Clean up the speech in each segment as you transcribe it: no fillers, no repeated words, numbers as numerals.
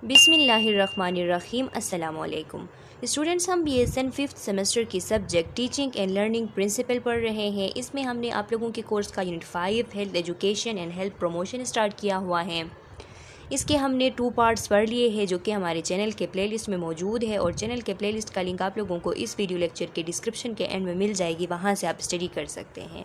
बिस्मिल्लाहिर्रहमानिर्रहीम। अस्सलामुअलैकुम स्टूडेंट्स, हम BSN 5th सेमेस्टर की subject teaching and learning principle पढ़ रहे हैं। इसमें हमने आप लोगों के कोर्स का unit 5 health education and health promotion start किया हुआ है। इसके हमने 2 पार्ट्स पढ़ लिए हैं जो कि हमारे चैनल के प्लेलिस्ट में मौजूद है, और चैनल के प्लेलिस्ट का लिंक आप लोगों को इस वीडियो लेक्चर के डिस्क्रिप्शन के एंड में मिल जाएगी, वहाँ से आप स्टडी कर सकते हैं।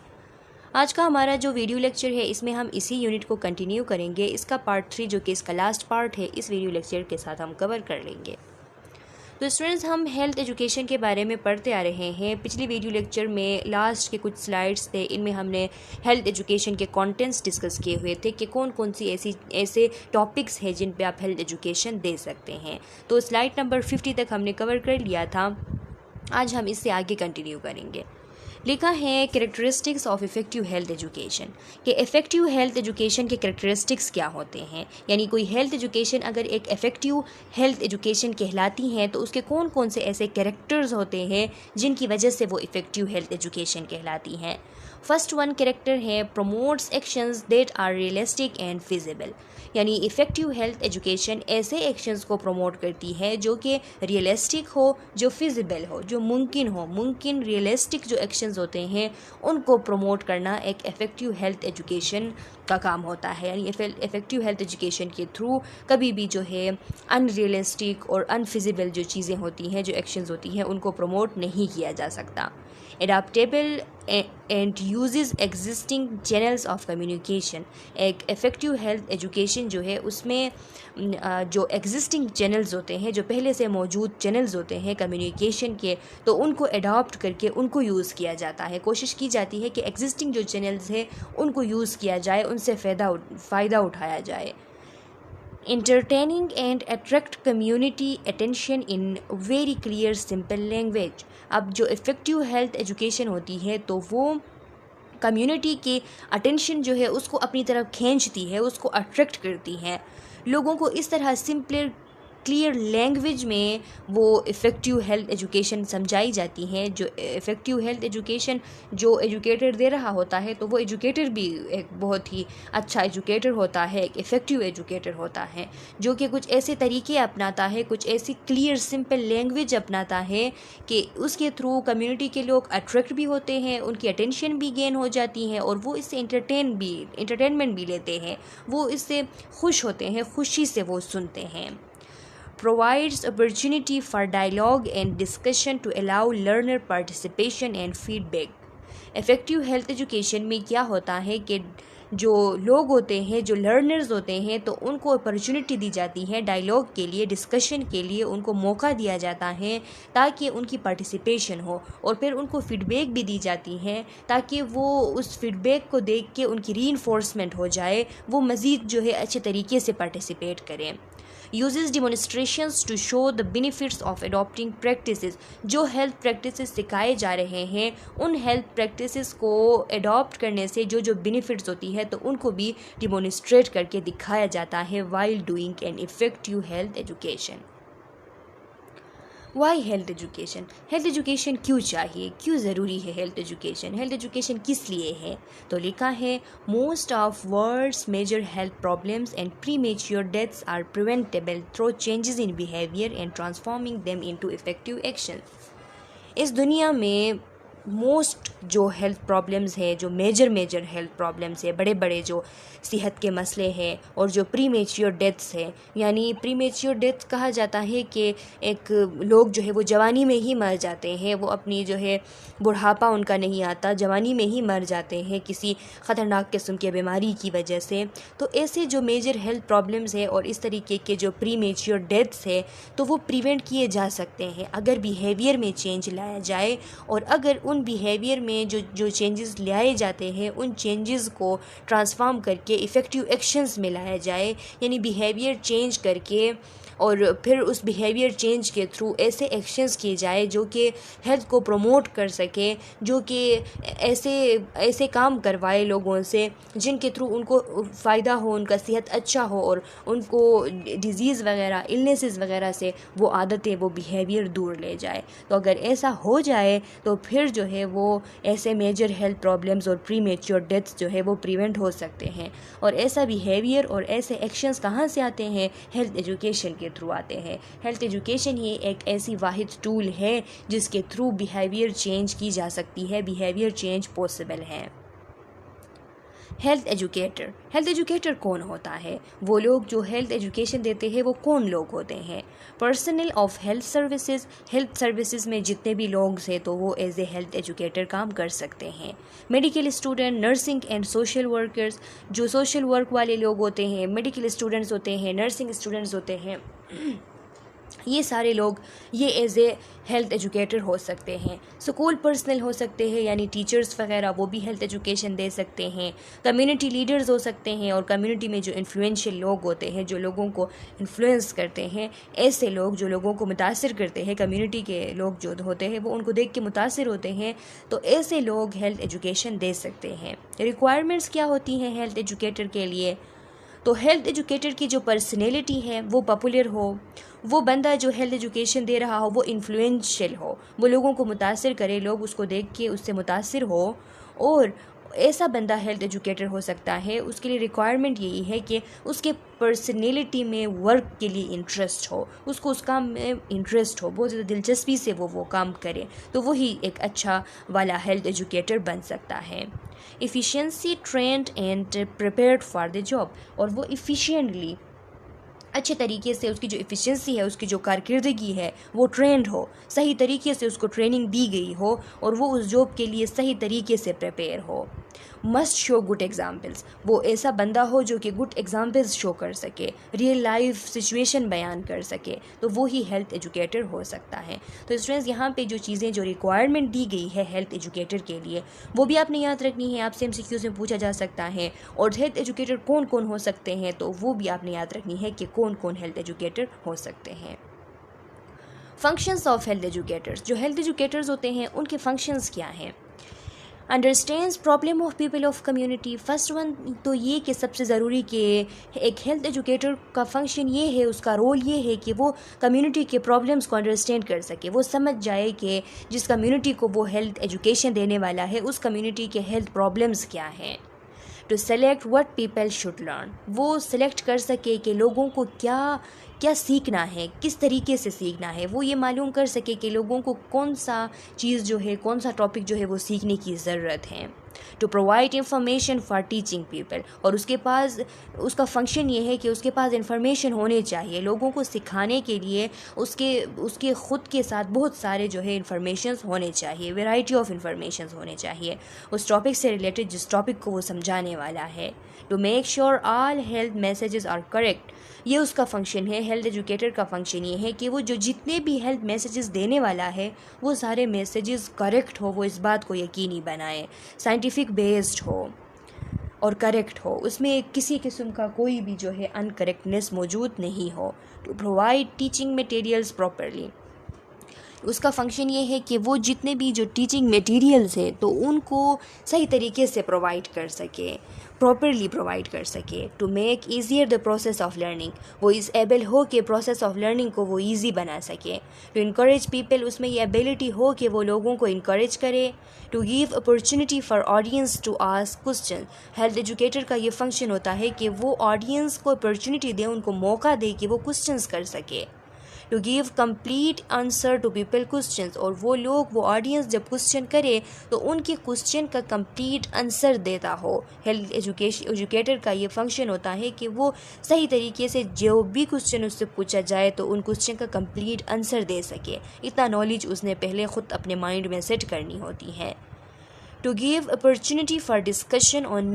आज का हमारा जो वीडियो लेक्चर है इसमें हम इसी यूनिट को कंटिन्यू करेंगे। इसका पार्ट 3 जो कि इसका लास्ट पार्ट है, इस वीडियो लेक्चर के साथ हम कवर कर लेंगे। तो स्टूडेंट्स, हम हेल्थ एजुकेशन के बारे में पढ़ते आ रहे हैं। पिछली वीडियो लेक्चर में लास्ट के कुछ स्लाइड्स थे, इनमें हमने हेल्थ एजुकेशन के कंटेंट्स डिस्कस किए हुए थे कि कौन कौन सी ऐसे टॉपिक्स हैं जिन पे आप हेल्थ एजुकेशन दे सकते हैं। तो स्लाइड नंबर 50 तक हमने कवर कर लिया था। आज हम इससे आगे कंटिन्यू करेंगे। लिखा है characteristics of effective health education, कि इफ़ेक्टिव हेल्थ एजुकेशन के कैरेक्टरिस्टिक्स क्या होते हैं, यानी कोई हेल्थ एजुकेशन अगर एक इफ़ेक्टिव हेल्थ एजुकेशन कहलाती हैं तो उसके कौन कौन से ऐसे कैरेक्टर्स होते हैं जिनकी वजह से वो इफ़ेक्टिव हेल्थ एजुकेशन कहलाती हैं। फर्स्ट वन कैरेक्टर है promotes actions that are realistic and feasible, यानी इफ़ेक्टिव हेल्थ एजुकेशन ऐसे एक्शंस को प्रमोट करती है जो कि रियलिस्टिक हो, जो फिजिबल हो, जो मुमकिन रियलिस्टिक जो एक्शंस होते हैं उनको प्रमोट करना एक इफ़ेक्टिव हेल्थ एजुकेशन का काम होता है। यानी इफ़ेक्टिव हेल्थ एजुकेशन के थ्रू कभी भी जो है अनरियलिस्टिक और अनफिजिबल जो चीज़ें होती हैं, जो एक्शंस होती हैं, उनको प्रमोट नहीं किया जा सकता। Adaptable and uses existing channels of communication, एक इफ़ेक्टिव हेल्थ एजुकेशन जो है उसमें जो एग्जिस्टिंग चैनल्स होते हैं, जो पहले से मौजूद चैनल्स होते हैं कम्युनिकेशन के, तो उनको अडॉप्ट करके उनको यूज़ किया जाता है। कोशिश की जाती है कि एग्जिस्टिंग जो चैनल्स हैं उनको यूज़ किया जाए, उनसे फ़ायदा उठाया जाए। entertaining and attract community attention in very clear simple language, अब जो इफ़ेक्टिव हेल्थ एजुकेशन होती है तो वो कम्युनिटी के अटेंशन जो है उसको अपनी तरफ खींचती है, उसको अट्रैक्ट करती है। लोगों को इस तरह सिंपल क्लियर लैंग्वेज में वो इफ़ेक्टिव हेल्थ एजुकेशन समझाई जाती हैं। जो इफ़ेक्टिव हेल्थ एजुकेशन जो एजुकेटर दे रहा होता है तो वो एजुकेटर भी एक बहुत ही अच्छा एजुकेटर होता है, एक इफ़ेक्टिव एजुकेटर होता है जो कि कुछ ऐसे तरीके अपनाता है, कुछ ऐसी क्लियर सिंपल लैंग्वेज अपनाता है कि उसके थ्रू कम्युनिटी के लोग अट्रैक्ट भी होते हैं, उनकी अटेंशन भी गेन हो जाती है और वो इससे इंटरटेनमेंट भी लेते हैं, वो इससे खुश होते हैं, खुशी से वो सुनते हैं। provides opportunity for dialogue and discussion to allow learner participation and feedback। Effective health education में क्या होता है कि जो लोग होते हैं, जो लर्नर्स होते हैं, तो उनको अपॉर्चुनिटी दी जाती है डायलॉग के लिए, डिस्कशन के लिए, उनको मौका दिया जाता है ताकि उनकी पार्टिसिपेशन हो, और फिर उनको फीडबैक भी दी जाती है ताकि वो उस फीडबैक को देख के उनकी रीइंफोर्समेंट हो जाए, वो मज़ीद जो है अच्छे तरीके से पार्टिसिपेट करें। uses demonstrations to show the benefits of adopting practices, जो हेल्थ प्रैक्टिसेस सिखाए जा रहे हैं उन हेल्थ प्रैक्टिसेस को अडॉप्ट करने से जो जो बेनिफिट्स होती है तो उनको भी डिमोनिस्ट्रेट करके दिखाया जाता है while doing an effective health education। Why health education, health education क्यों चाहिए, क्यों ज़रूरी है हेल्थ एजुकेशन किस लिए है। तो लिखा है most of world's major health problems and premature deaths are preventable through changes in behaviour and transforming them into effective action. इस दुनिया में मोस्ट जो हेल्थ प्रॉब्लम्स है, जो मेजर हेल्थ प्रॉब्लम्स है, बड़े बड़े जो सेहत के मसले हैं, और जो प्रीमेच्योर डेथ्स है, यानी प्रीमेच्योर डेथ कहा जाता है कि एक लोग जो है वो जवानी में ही मर जाते हैं, वो अपनी जो है बुढ़ापा उनका नहीं आता, जवानी में ही मर जाते हैं किसी ख़तरनाक किस्म की बीमारी की वजह से। तो ऐसे जो मेजर हेल्थ प्रॉब्लम्स है और इस तरीके के जो प्रीमेच्योर डेथ्स है तो वो प्रिवेंट किए जा सकते हैं अगर बिहेवियर में चेंज लाया जाए, और अगर उन बिहेवियर में जो चेंजेस लाए जाते हैं उन चेंजेस को ट्रांसफॉर्म करके इफ़ेक्टिव एक्शंस में लाया जाए, यानी बिहेवियर चेंज करके और फिर उस बिहेवियर चेंज के थ्रू ऐसे एक्शंस किए जाए जो कि हेल्थ को प्रमोट कर सके, जो कि ऐसे काम करवाए लोगों से जिनके थ्रू उनको फ़ायदा हो, उनका सेहत अच्छा हो और उनको डिज़ीज़ वगैरह, इलनेसेस वगैरह से वो आदतें, वो बिहेवियर दूर ले जाए। तो अगर ऐसा हो जाए तो फिर जो जो है वो ऐसे मेजर हेल्थ प्रॉब्लम्स और प्री मेच्योर डेथ्स जो है वो प्रिवेंट हो सकते हैं। और ऐसा बिहेवियर और ऐसे एक्शंस कहाँ से आते हैं? हेल्थ एजुकेशन के थ्रू आते हैं। हेल्थ एजुकेशन ही एक ऐसी वाहिद टूल है जिसके थ्रू बिहेवियर चेंज की जा सकती है, बिहेवियर चेंज पॉसिबल है। हेल्थ एजुकेटर कौन होता है? वो लोग जो हेल्थ एजुकेशन देते हैं वो कौन लोग होते हैं? पर्सनल ऑफ हेल्थ सर्विसेज में जितने भी लोग हैं तो वो एज ए हेल्थ एजुकेटर काम कर सकते हैं। Medical student, nursing and social workers, जो सोशल वर्क वाले लोग होते हैं, मेडिकल स्टूडेंट्स होते हैं, नर्सिंग स्टूडेंट्स होते हैं, ये सारे लोग ये एज ए हेल्थ एजुकेटर हो सकते हैं। स्कूल पर्सनल हो सकते हैं यानी टीचर्स वगैरह, वो भी हेल्थ एजुकेशन दे सकते हैं। कम्युनिटी लीडर्स हो सकते हैं और कम्युनिटी में जो इन्फ्लुएंशियल लोग होते हैं, जो लोगों को इन्फ्लुएंस करते हैं, ऐसे लोग जो लोगों को मुतासिर करते हैं, कम्युनिटी के लोग जो होते हैं वो उनको देख के मुतासिर होते हैं, तो ऐसे लोग हेल्थ एजुकेशन दे सकते हैं। रिक्वायरमेंट्स क्या होती हैं हेल्थ एजुकेटर के लिए? तो हेल्थ एजुकेटर की जो पर्सनैलिटी है वो पॉपुलर हो, वो बंदा जो हेल्थ एजुकेशन दे रहा हो वो इन्फ्लुएंशियल हो, वो लोगों को मुतासिर करे, लोग उसको देख के उससे मुतासिर हो, और ऐसा बंदा हेल्थ एजुकेटर हो सकता है। उसके लिए रिक्वायरमेंट यही है कि उसके पर्सनैलिटी में वर्क के लिए इंटरेस्ट हो, उसको उस काम में इंटरेस्ट हो, बहुत ज़्यादा दिलचस्पी से वो काम करे, तो वही एक अच्छा वाला हेल्थ एजुकेटर बन सकता है। Efficiency, trend and prepared for the job, और वो इफ़िशियंटली अच्छे तरीके से, उसकी जो इफ़िशियंसी है, उसकी जो कारकिर्दगी है वो ट्रेंड हो, सही तरीके से उसको ट्रेनिंग दी गई हो और वो उस जॉब के लिए सही तरीके से प्रिपेयर हो। मस्ट शो गुड एग्जाम्पल्स, वो ऐसा बंदा हो जो कि गुड एग्जाम्पल्स शो कर सके, रियल लाइफ सिचुएशन बयान कर सके, तो वो ही हेल्थ एजुकेटर हो सकता है। तो स्टूडेंट्स, यहाँ पे जो चीज़ें, जो रिक्वायरमेंट दी गई है हेल्थ एजुकेटर के लिए, वो भी आपने याद रखनी है, आपसे MCQs में पूछा जा सकता है। और हेल्थ एजुकेटर कौन कौन हो सकते हैं, तो वो भी आपने याद रखनी है कि कौन कौन हेल्थ एजुकेटर हो सकते हैं। फंक्शंस ऑफ हेल्थ एजुकेटर्स, जो हेल्थ एजुकेटर्स होते हैं उनके फंक्शंस क्या हैं? Understands problem of people of community, first one तो ये कि सबसे ज़रूरी कि एक हेल्थ एजुकेटर का फंक्शन ये है, उसका रोल ये है कि वो कम्युनिटी के प्रॉब्लम्स को अंडरस्टैंड कर सके, वो समझ जाए कि जिस कम्युनिटी को वो हेल्थ एजुकेशन देने वाला है उस कम्युनिटी के हेल्थ प्रॉब्लम्स क्या हैं। To select what people should learn, वो सिलेक्ट कर सके कि लोगों को क्या क्या सीखना है, किस तरीके से सीखना है, वो ये मालूम कर सके कि लोगों को कौन सा चीज़ जो है, कौन सा टॉपिक जो है वो सीखने की ज़रूरत है। To provide information for teaching people, और उसके पास, उसका फंक्शन ये है कि उसके पास इंफॉर्मेशन होने चाहिए लोगों को सिखाने के लिए, उसके ख़ुद के साथ बहुत सारे जो है इंफॉर्मेशंस होने चाहिए, वैरायटी ऑफ इंफॉर्मेशंस होने चाहिए उस टॉपिक से रिलेटेड जिस टॉपिक को वो समझाने वाला है। To make sure all health messages are correct, ये उसका फंक्शन है, हेल्थ एजुकेटर का फंक्शन ये है कि वो जो जितने भी हेल्थ मैसेजेस देने वाला है वो सारे मैसेजेस करेक्ट हो, वो इस बात को यकीनी बनाए, साइंटिफिक बेस्ड हो और करेक्ट हो, उसमें किसी किस्म का कोई भी जो है अनकरेक्टनेस मौजूद नहीं हो। To provide teaching materials properly, उसका फंक्शन ये है कि वो जितने भी जो टीचिंग मटेरियल्स है तो उनको सही तरीके से प्रोवाइड कर सके, प्रॉपरली प्रोवाइड कर सके। To make easier the process of learning, वो इस एबल हो कि प्रोसेस ऑफ लर्निंग को वो ईजी बना सके। टू इनकरेज पीपल, उसमें ये एबिलिटी हो कि वो लोगों को इनकरेज करे। To give opportunity for audience to ask question, health educator का ये फंक्शन होता है कि वो ऑडियंस को अपॉर्चुनिटी दे, उनको मौका दे कि वो क्वेश्चंस कर सके। To give complete answer to people questions, और वो लोग, वो ऑडियंस जब क्वेश्चन करे तो उनके क्वेश्चन का कंप्लीट आंसर देता हो। हेल्थ एजुकेटर का ये फंक्शन होता है कि वो सही तरीके से जो भी क्वेश्चन उससे पूछा जाए तो उन क्वेश्चन का कंप्लीट आंसर दे सके, इतना नॉलेज उसने पहले ख़ुद अपने माइंड में सेट करनी होती है। To give opportunity for discussion on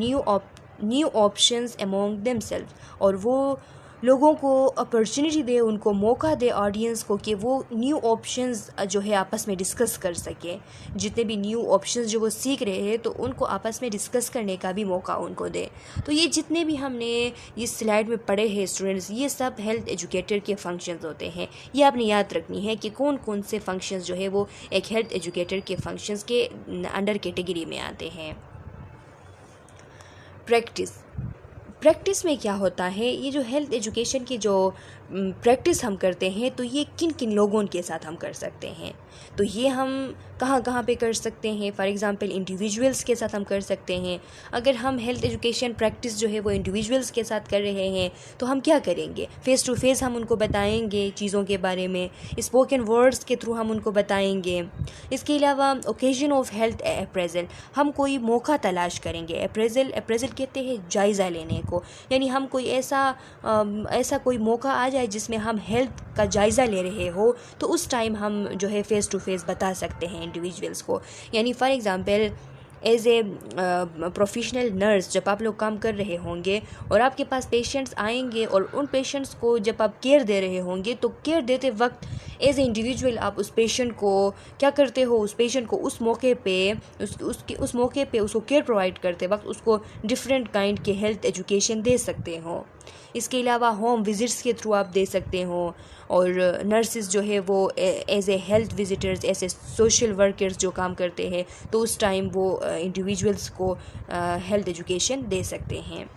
new options among themselves, और वो लोगों को अपॉर्चुनिटी दे, उनको मौका दे ऑडियंस को कि वो न्यू ऑप्शंस जो है आपस में डिस्कस कर सके, जितने भी न्यू ऑप्शंस जो वो सीख रहे हैं तो उनको आपस में डिस्कस करने का भी मौका उनको दे। तो ये जितने भी हमने इस स्लाइड में पढ़े हैं स्टूडेंट्स, ये सब हेल्थ एजुकेटर के फंक्शंस होते हैं। ये आपने याद रखनी है कि कौन कौन से फंक्शंस जो है वो एक हेल्थ एजुकेटर के फंक्शंस के अंडर कैटेगरी में आते हैं। प्रैक्टिस में क्या होता है, ये जो हेल्थ एजुकेशन की जो प्रैक्टिस हम करते हैं तो ये किन किन लोगों के साथ हम कर सकते हैं, तो ये हम कहाँ कहाँ पे कर सकते हैं। फॉर एग्ज़ाम्पल इंडिविजुअल्स के साथ हम कर सकते हैं। अगर हम हेल्थ एजुकेशन प्रैक्टिस जो है वो इंडिविजुअल्स के साथ कर रहे हैं तो हम क्या करेंगे, फ़ेस टू फेस हम उनको बताएंगे चीज़ों के बारे में, स्पोकन वर्ड्स के थ्रू हम उनको बताएंगे। इसके अलावा ओकेजन ऑफ हेल्थ अप्रेजल, हम कोई मौका तलाश करेंगे। अप्रेजल कहते हैं जायज़ा लेने को, यानी हम कोई ऐसा कोई मौका आ जाए जिसमें हम हेल्थ का जायज़ा ले रहे हो, तो उस टाइम हम जो है फ़ेस टू फेस बता सकते हैं इंडिविजुअल्स को। यानी for example as a professional nurse जब आप लोग काम कर रहे होंगे और आपके पास पेशेंट्स आएंगे और उन पेशेंट्स को जब आप केयर दे रहे होंगे, तो केयर देते वक्त एज ए इंडिविजुअल आप उस पेशेंट को क्या करते हो, उस पेशेंट को उस मौके पे उस मौके पे उसको केयर प्रोवाइड करते वक्त उसको डिफरेंट काइंड के हेल्थ एजुकेशन दे सकते हो। इसके अलावा होम विज़िट्स के थ्रू आप दे सकते हो, और नर्सिस जो है वो एज ए हेल्थ विजिटर्स, ऐसे सोशल वर्कर्स जो काम करते हैं, तो उस टाइम वो इंडिविजुअल्स को हेल्थ एजुकेशन दे सकते हैं।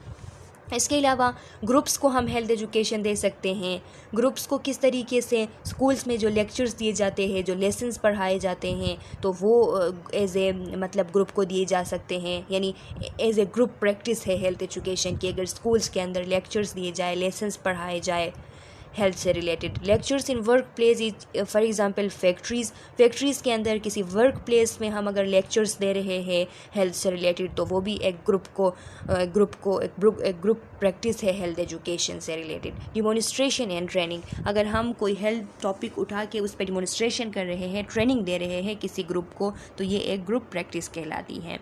इसके अलावा ग्रुप्स को हम हेल्थ एजुकेशन दे सकते हैं। ग्रुप्स को किस तरीके से स्कूल्स में जो लेक्चर्स दिए जाते हैं, जो लेसन्स पढ़ाए जाते हैं, तो वो एज ए मतलब ग्रुप को दिए जा सकते हैं। यानी एज ए ग्रुप प्रैक्टिस है हेल्थ एजुकेशन की, अगर स्कूल्स के अंदर लेक्चर्स दिए जाए, लेसन्स पढ़ाए जाए हेल्थ से related. Lectures in work place, for example factories के अंदर किसी वर्क प्लेस में हम अगर लेक्चर्स दे रहे हैं हेल्थ से रिलेटेड, तो वो भी एक ग्रुप प्रैक्टिस है हेल्थ एजुकेशन से रिलेटेड। डिमॉन्स्ट्रेशन एंड ट्रेनिंग, अगर हम कोई हेल्थ टॉपिक उठा के उस पर डिमॉन्स्ट्रेशन कर रहे हैं, ट्रेनिंग दे रहे हैं किसी ग्रुप को, तो ये एक ग्रुप प्रैक्टिस कहलाती है।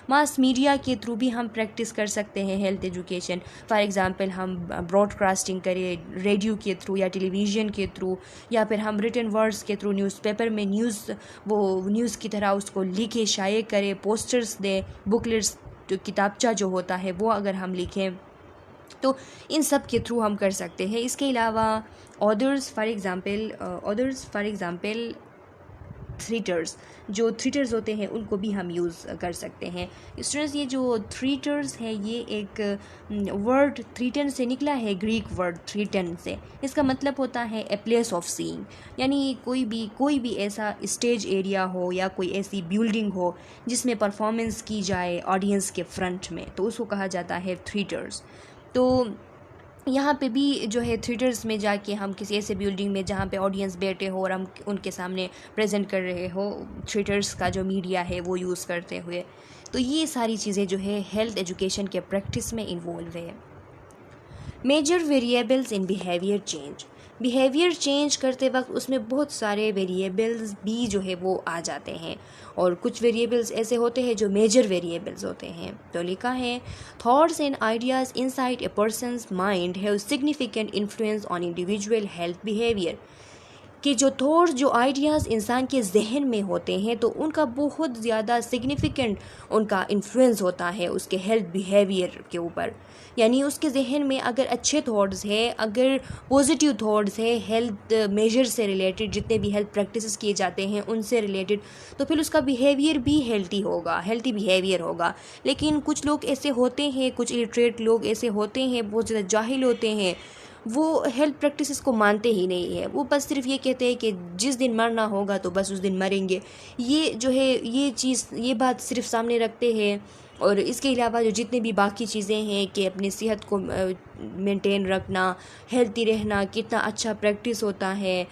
मास मीडिया के थ्रू भी हम प्रैक्टिस कर सकते हैं हेल्थ एजुकेशन। फॉर एग्ज़ाम्पल हम ब्रॉडकास्टिंग करें रेडियो के थ्रू या टेलीविज़न के थ्रू, या फिर हम रिटन वर्ड्स के थ्रू न्यूज़पेपर में न्यूज़ की तरह उसको लिखे शाये करें, पोस्टर्स दें, बुकलेट्स जो किताबचा जो होता है वो अगर हम लिखें, तो इन सब के थ्रू हम कर सकते हैं। इसके अलावा ऑदर्स फॉर एग्ज़ाम्पल थ्रीटर्स, जो थ्रीटर्स होते हैं उनको भी हम यूज़ कर सकते हैं। स्टूडेंट्स, ये जो थ्रीटर्स है ये एक वर्ड थ्रीटन से निकला है, ग्रीक वर्ड थ्रीटन से। इसका मतलब होता है ए प्लेस ऑफ सीइंग, यानी कोई भी ऐसा स्टेज एरिया हो या कोई ऐसी बिल्डिंग हो जिसमें परफॉर्मेंस की जाए ऑडियंस के फ्रंट में, तो उसको कहा जाता है थ्रीटर्स। तो यहाँ पे भी जो है थिएटर्स में जाके हम किसी ऐसे बिल्डिंग में जहाँ पे ऑडियंस बैठे हो और हम उनके सामने प्रेजेंट कर रहे हो, थिएटर्स का जो मीडिया है वो यूज़ करते हुए, तो ये सारी चीज़ें जो है हेल्थ एजुकेशन के प्रैक्टिस में इन्वॉल्व है। Major variables in behaviour change करते वक्त उसमें बहुत सारे वेरिएबल्स भी जो है वो आ जाते हैं, और कुछ वेरिएबल्स ऐसे होते हैं जो मेजर वेरिएबल्स होते हैं। तो लिखा है thoughts and ideas inside a persons mind have significant influence on individual health behaviour, कि जो थॉट्स जो आइडियाज़ इंसान के जहन में होते हैं तो उनका बहुत ज़्यादा सिग्निफिकेंट उनका इन्फ्लुएंस होता है उसके हेल्थ बिहेवियर के ऊपर। यानी उसके जहन में अगर अच्छे थॉट्स है, अगर पॉजिटिव थॉट्स है हेल्थ मेजर से रिलेटेड, जितने भी हेल्थ प्रैक्टिसेस किए जाते हैं उनसे रिलेटेड, तो फिर उसका बिहेवियर भी हेल्थी बिहेवियर होगा। लेकिन कुछ लोग ऐसे होते हैं, कुछ इलिटरेट लोग ऐसे होते हैं, बहुत ज़्यादा जाहिल होते हैं, वो हेल्थ प्रैक्टिसेस को मानते ही नहीं है। वो बस सिर्फ ये कहते हैं कि जिस दिन मरना होगा तो बस उस दिन मरेंगे। ये जो है ये बात सिर्फ सामने रखते हैं, और इसके अलावा जो जितने भी बाकी चीज़ें हैं कि अपनी सेहत को मेंटेन रखना, हेल्थी रहना कितना अच्छा प्रैक्टिस होता है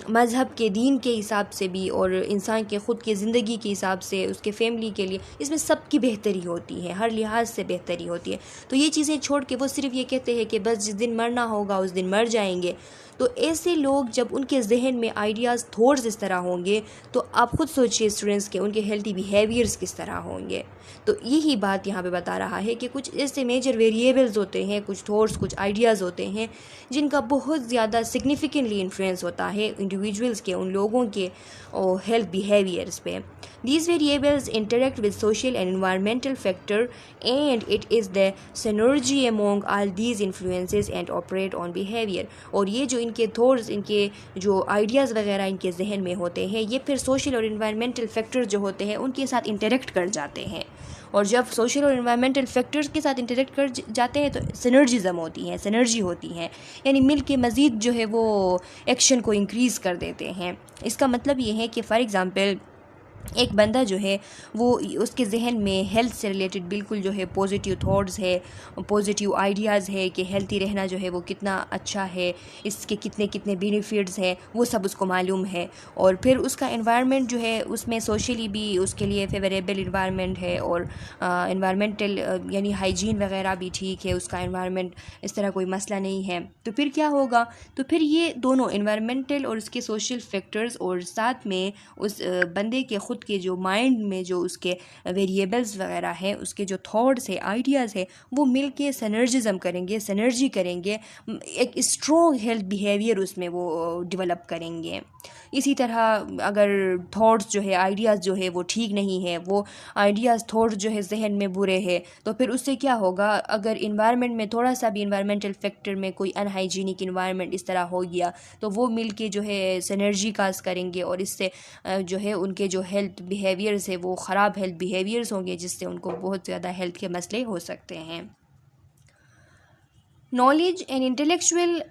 मज़हब के दीन के हिसाब से भी, और इंसान के ख़ुद की ज़िंदगी के हिसाब से, उसके फैमिली के लिए, इसमें सबकी बेहतरी होती है, हर लिहाज से बेहतरी होती है। तो ये चीज़ें छोड़ के वो सिर्फ ये कहते हैं कि बस जिस दिन मरना होगा उस दिन मर जाएंगे। तो ऐसे लोग जब उनके जहन में आइडियाज़ थॉट्स इस तरह होंगे, तो आप खुद सोचिए स्टूडेंट्स के उनके हेल्थी बिहेवियर्स किस तरह होंगे। तो यही बात यहाँ पे बता रहा है कि कुछ ऐसे मेजर वेरिएबल्स होते हैं, कुछ थॉट्स, कुछ आइडियाज़ होते हैं जिनका बहुत ज़्यादा सिग्निफिकेंटली इन्फ्लुएंस होता है इंडिविजुअल्स के, उन लोगों के हेल्थ बिहेवियर्स पे। These variables interact with social and environmental factor, and it is the synergy among all these influences and operate on behavior। और ये जो इनके थॉट्स, इनके जो आइडियाज़ वगैरह इनके जहन में होते हैं, ये फिर सोशल और इन्वायरमेंटल फैक्टर जो होते हैं उनके साथ इंटरेक्ट कर जाते हैं, और जब सोशल और इन्वायरमेंटल फैक्टर्स के साथ इंटरेक्ट कर जाते हैं तो सिनर्जिज़म होती हैं, सिनर्जी होती हैं, यानी मिल के मज़ीद जो है वो एक्शन को इंक्रीज़ कर देते हैं। इसका मतलब ये है कि फ़ॉर एग्ज़ाम्पल एक बंदा जो है वो उसके जहन में हेल्थ से रिलेटेड बिल्कुल जो है पॉजिटिव थॉट्स है, पॉजिटिव आइडियाज़ है कि हेल्थी रहना जो है वो कितना अच्छा है, इसके कितने कितने बेनिफिट्स हैं, वो सब उसको मालूम है। और फिर उसका एनवायरनमेंट जो है उसमें सोशली भी उसके लिए फेवरेबल एनवायरनमेंट है और एनवायरमेंटल यानी हाइजीन वगैरह भी ठीक है, उसका एनवायरनमेंट इस तरह कोई मसला नहीं है। तो फिर क्या होगा, तो फिर ये दोनों एनवायरमेंटल और उसके सोशल फैक्टर्स और साथ में उस बंदे के ख़ुद के जो माइंड में जो उसके वेरिएबल्स वगैरह हैं, उसके जो थॉट्स है, आइडियाज़ है, वो मिल के सिनर्जिज़म करेंगे, सिनर्जी करेंगे, एक स्ट्रॉन्ग हेल्थ बिहेवियर उसमें वो डेवलप करेंगे। इसी तरह अगर थॉट्स जो है, आइडियाज़ जो है वो ठीक नहीं है, वो आइडियाज़ थॉट्स जो है जहन में बुरे हैं, तो फिर उससे क्या होगा, अगर इन्वायरमेंट में थोड़ा सा भी इन्वायरमेंटल फैक्टर में कोई अनहाइजीनिक इन्वायरमेंट इस तरह हो गया तो वो मिल के जो है सिनर्जी काज करेंगे और इससे जो है उनके जो हेल्थ बिहेवियर्स है वो ख़राब हेल्थ बिहेवियर्स होंगे, जिससे उनको बहुत ज़्यादा हेल्थ के मसले हो सकते हैं। Knowledge and intellectual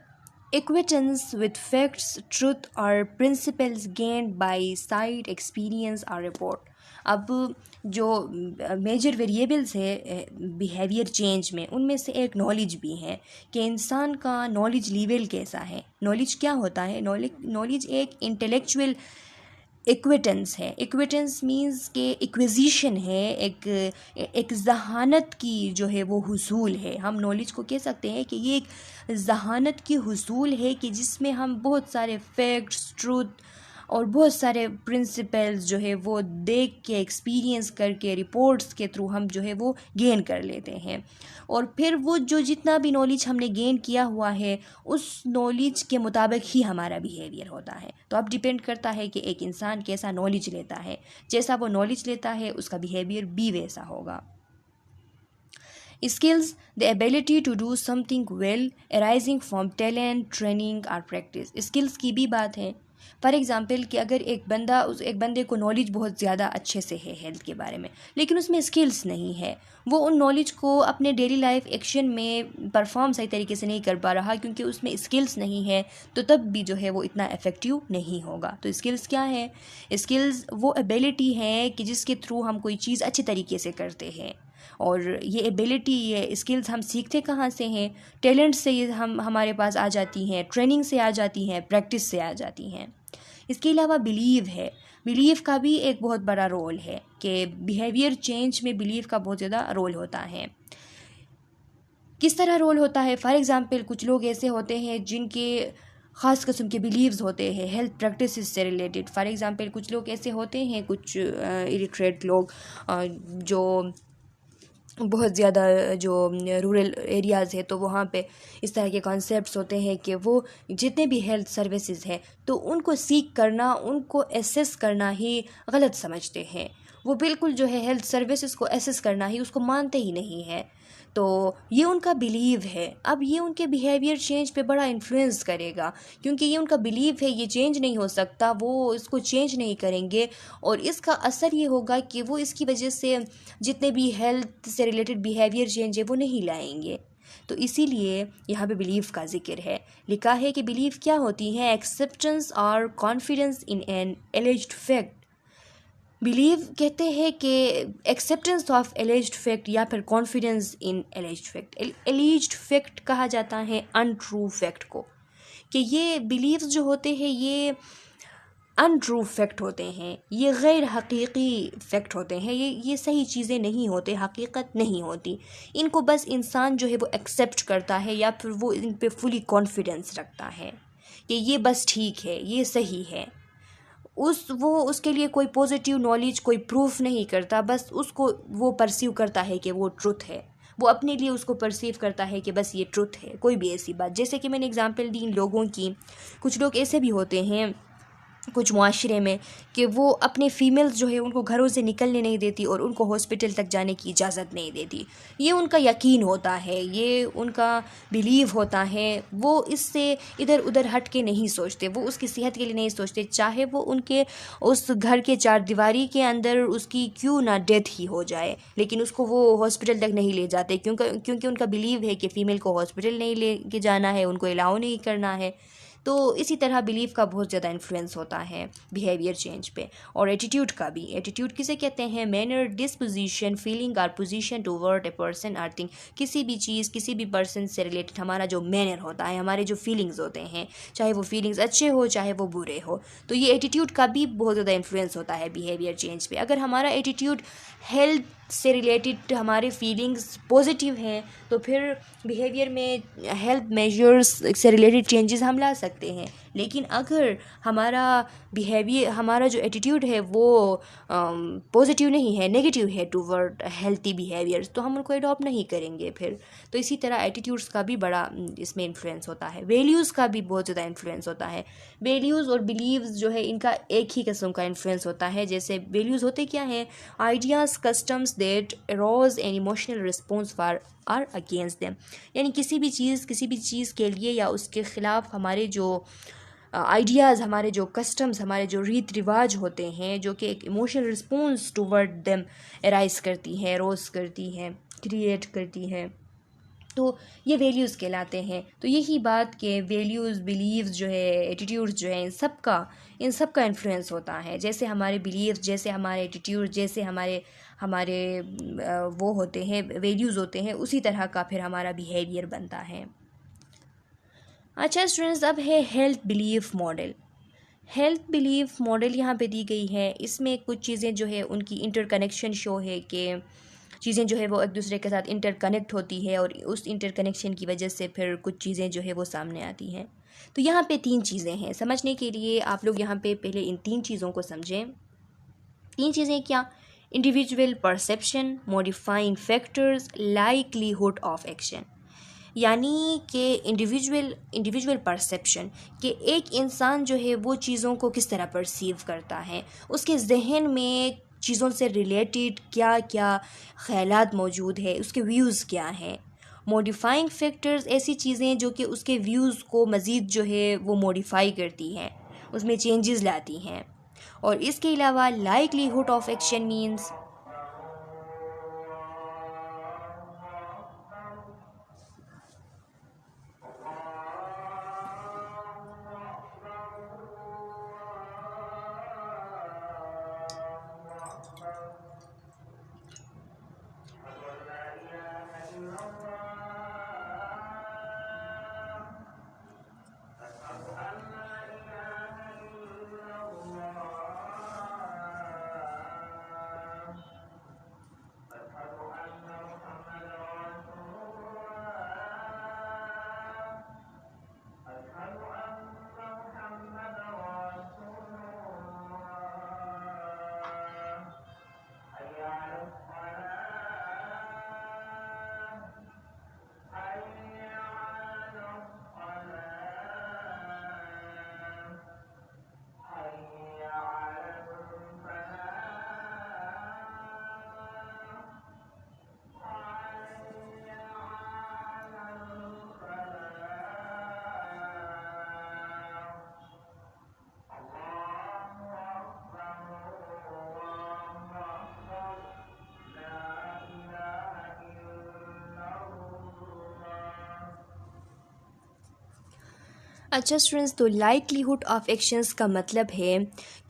acquaintance with facts, truth or principles gained by sight, experience or report। अब जो मेजर वेरिएबल्स है बिहेवियर चेंज में, उनमें से एक नॉलेज भी है कि इंसान का नॉलेज लेवल कैसा है। नॉलेज क्या होता है, नॉलेज एक इंटेलेक्चुअल एक्विटेंस है। एक्विटेंस मीन्स के एक्विजिशन है, एक ज़हानत की जो है वो हुसूल है। हम नॉलेज को कह सकते हैं कि ये एक ज़हानत की हुसूल है कि जिसमें हम बहुत सारे फैक्ट्स, ट्रूथ और बहुत सारे प्रिंसिपल्स जो है वो देख के, एक्सपीरियंस करके, रिपोर्ट्स के थ्रू हम जो है वो गेन कर लेते हैं। और फिर वो जो जितना भी नॉलेज हमने गेन किया हुआ है उस नॉलेज के मुताबिक ही हमारा बिहेवियर होता है। तो अब डिपेंड करता है कि एक इंसान कैसा नॉलेज लेता है, जैसा वो नॉलेज लेता है उसका बिहेवियर भी वैसा होगा। Skills, the ability to do something well arising from talent, training or practice। Skills की भी बात है। फॉर एग्ज़ाम्पल कि अगर एक बंदे को नॉलेज बहुत ज़्यादा अच्छे से है हेल्थ के बारे में, लेकिन उसमें स्किल्स नहीं है, वो उन नॉलेज को अपने डेली लाइफ एक्शन में परफॉर्म सही तरीके से नहीं कर पा रहा क्योंकि उसमें स्किल्स नहीं है, तो तब भी जो है वो इतना इफ़ेक्टिव नहीं होगा। तो स्किल्स क्या है, स्किल्स वो एबिलिटी है कि जिसके थ्रू हम कोई चीज़ अच्छे तरीके से करते हैं। और ये एबिलिटी, ये स्किल्स हम सीखते कहाँ से हैं, टैलेंट से ये हमारे पास आ जाती हैं, ट्रेनिंग से आ जाती हैं, प्रैक्टिस से आ जाती हैं। इसके अलावा बिलीव है, बिलीव का भी एक बहुत बड़ा रोल है कि बिहेवियर चेंज में बिलीव का बहुत ज़्यादा रोल होता है। किस तरह रोल होता है, फॉर एग्ज़ाम्पल कुछ लोग ऐसे होते हैं जिनके ख़ास किस्म के बिलीव्स होते हैं हेल्थ प्रैक्टिस से रिलेटेड। फॉर एग्ज़ाम्पल कुछ लोग ऐसे होते हैं, कुछ इलिटरेट लोग जो बहुत ज़्यादा जो रूरल एरियाज़ है तो वहाँ पे इस तरह के कॉन्सेप्ट्स होते हैं कि वो जितने भी हेल्थ सर्विसेज हैं तो उनको सीख करना, उनको एसेस करना ही गलत समझते हैं। वो बिल्कुल जो है हेल्थ सर्विसेज को एसेस करना ही उसको मानते ही नहीं हैं। तो ये उनका बिलीव है। अब ये उनके बिहेवियर चेंज पे बड़ा इन्फ्लुएंस करेगा क्योंकि ये उनका बिलीव है, ये चेंज नहीं हो सकता, वो इसको चेंज नहीं करेंगे और इसका असर ये होगा कि वो इसकी वजह से जितने भी हेल्थ से रिलेटेड बिहेवियर चेंज है वो नहीं लाएंगे। तो इसीलिए यहाँ पे बिलीव का जिक्र है। लिखा है कि बिलीव क्या होती है, एक्सेप्टेंस और confidence in an एलिज्ड fact. Believe कहते हैं कि एक्सेप्टेंस ऑफ एलिज्ड फैक्ट या फिर कॉन्फिडेंस इन एलिज्ड फैक्ट। एलिज्ड फैक्ट कहा जाता है अनट्रू फैक्ट को, कि ये बिलीव्स जो होते हैं ये अनट्रू फैक्ट होते हैं, ये गैर हकीकी फैक्ट होते हैं, ये सही चीज़ें नहीं होते, हकीकत नहीं होती। इनको बस इंसान जो है वो एक्सेप्ट करता है या फिर वो इन पे फुली कॉन्फिडेंस रखता है कि ये बस ठीक है, ये सही है। वो उसके लिए कोई पॉजिटिव नॉलेज, कोई प्रूफ नहीं करता, बस उसको वो परसीव करता है कि वो ट्रुथ है। वो अपने लिए उसको परसीव करता है कि बस ये ट्रुथ है, कोई भी ऐसी बात। जैसे कि मैंने एग्जांपल दी इन लोगों की, कुछ लोग ऐसे भी होते हैं कुछ मुआशरे में कि वो अपने फ़ीमेल्स जो है उनको घरों से निकलने नहीं देती और उनको हॉस्पिटल तक जाने की इजाज़त नहीं देती। ये उनका यकीन होता है, ये उनका बिलीव होता है, वो इससे इधर उधर हट के नहीं सोचते, वो उसकी सेहत के लिए नहीं सोचते, चाहे वो उनके उस घर के चार दीवारी के अंदर उसकी क्यों ना डेथ ही हो जाए, लेकिन उसको वो हॉस्पिटल तक नहीं ले जाते क्योंकि उनका बिलीव है कि फ़ीमेल को हॉस्पिटल नहीं ले के जाना है, उनको अलाउ नहीं करना है। तो इसी तरह बिलीफ का बहुत ज़्यादा इन्फ्लुएंस होता है बिहेवियर चेंज पे। और एटीट्यूड का भी, एटीट्यूड किसे कहते हैं? मैनर, डिस्पोजिशन, फीलिंग और position toward a person or thing. किसी भी चीज़, किसी भी पर्सन से रिलेटेड हमारा जो मैनर होता है, हमारे जो फीलिंग्स होते हैं, चाहे वो फीलिंग्स अच्छे हो चाहे वो बुरे हो, तो ये एटीट्यूड का भी बहुत ज़्यादा इन्फ्लुएंस होता है बिहेवियर चेंज पे। अगर हमारा एटीट्यूड हेल्थ से रिलेटेड, हमारे फीलिंग्स पॉजिटिव हैं, तो फिर बिहेवियर में हेल्थ मेजर्स से रिलेटेड चेंजेस हम ला सकते हैं। लेकिन अगर हमारा बिहेवियर, हमारा जो एटीट्यूड है वो पॉजिटिव नहीं है, नेगेटिव है टूवर्ड हेल्थी बिहेवियर्स, तो हम उनको अडॉप्ट नहीं करेंगे फिर। तो इसी तरह एटीट्यूड्स का भी बड़ा इसमें इन्फ्लुएंस होता है। वैल्यूज़ का भी बहुत ज़्यादा इन्फ्लुएंस होता है। वैल्यूज़ और बिलीव्स जो है इनका एक ही किस्म का इन्फ्लुएंस होता है। जैसे वैल्यूज़ होते क्या हैं? Ideas, customs that arouse an emotional response for or against them. यानी किसी भी चीज़ के लिए या उसके ख़िलाफ़ हमारे जो आइडियाज़, हमारे जो कस्टम्स, हमारे जो रीत रिवाज होते हैं, जो कि एक emotional response toward them arise करती हैं, रोज़ करती हैं, क्रिएट करती हैं, तो ये वैल्यूज़ कहलाते हैं। तो यही बात के वैल्यूज़, बिलीव्स जो है, एटीट्यूड्स जो है, इन सब का इन्फ्लुएंस होता है। जैसे हमारे बिलीव्स, जैसे हमारे एटीट्यूड, जैसे हमारे हमारे वो होते हैं, वैल्यूज़ होते हैं, उसी तरह का फिर हमारा बिहेवियर बनता है। अच्छा स्टूडेंट्स, अब है health belief model. Health belief model यहाँ पे दी गई है। इसमें कुछ चीज़ें जो है उनकी इंटरकनेक्शन शो है कि चीज़ें जो है वो एक दूसरे के साथ इंटरकनेक्ट होती है और उस इंटरकनेक्शन की वजह से फिर कुछ चीज़ें जो है वो सामने आती हैं। तो यहाँ पे 3 चीज़ें हैं। समझने के लिए आप लोग यहाँ पे पहले इन 3 चीज़ों को समझें। 3 चीज़ें क्या? Individual perception, modifying factors, likelihood of action. यानी कि इंडिविजुअल परसेप्शन, कि एक इंसान जो है वो चीज़ों को किस तरह परसीव करता है, उसके जहन में चीज़ों से रिलेटेड क्या क्या ख़यालात मौजूद है, उसके व्यूज़ क्या हैं। मॉडिफाइंग फैक्टर्स, ऐसी चीज़ें जो कि उसके व्यूज़ को मज़ीद जो है वो मॉडिफाई करती हैं, उसमें चेंजेस लाती हैं। और इसके अलावा लाइक्लीहुड ऑफ एक्शन मीन्स अच्छा स्टूडेंट्स, तो लाइक्लीहुड ऑफ एक्शंस का मतलब है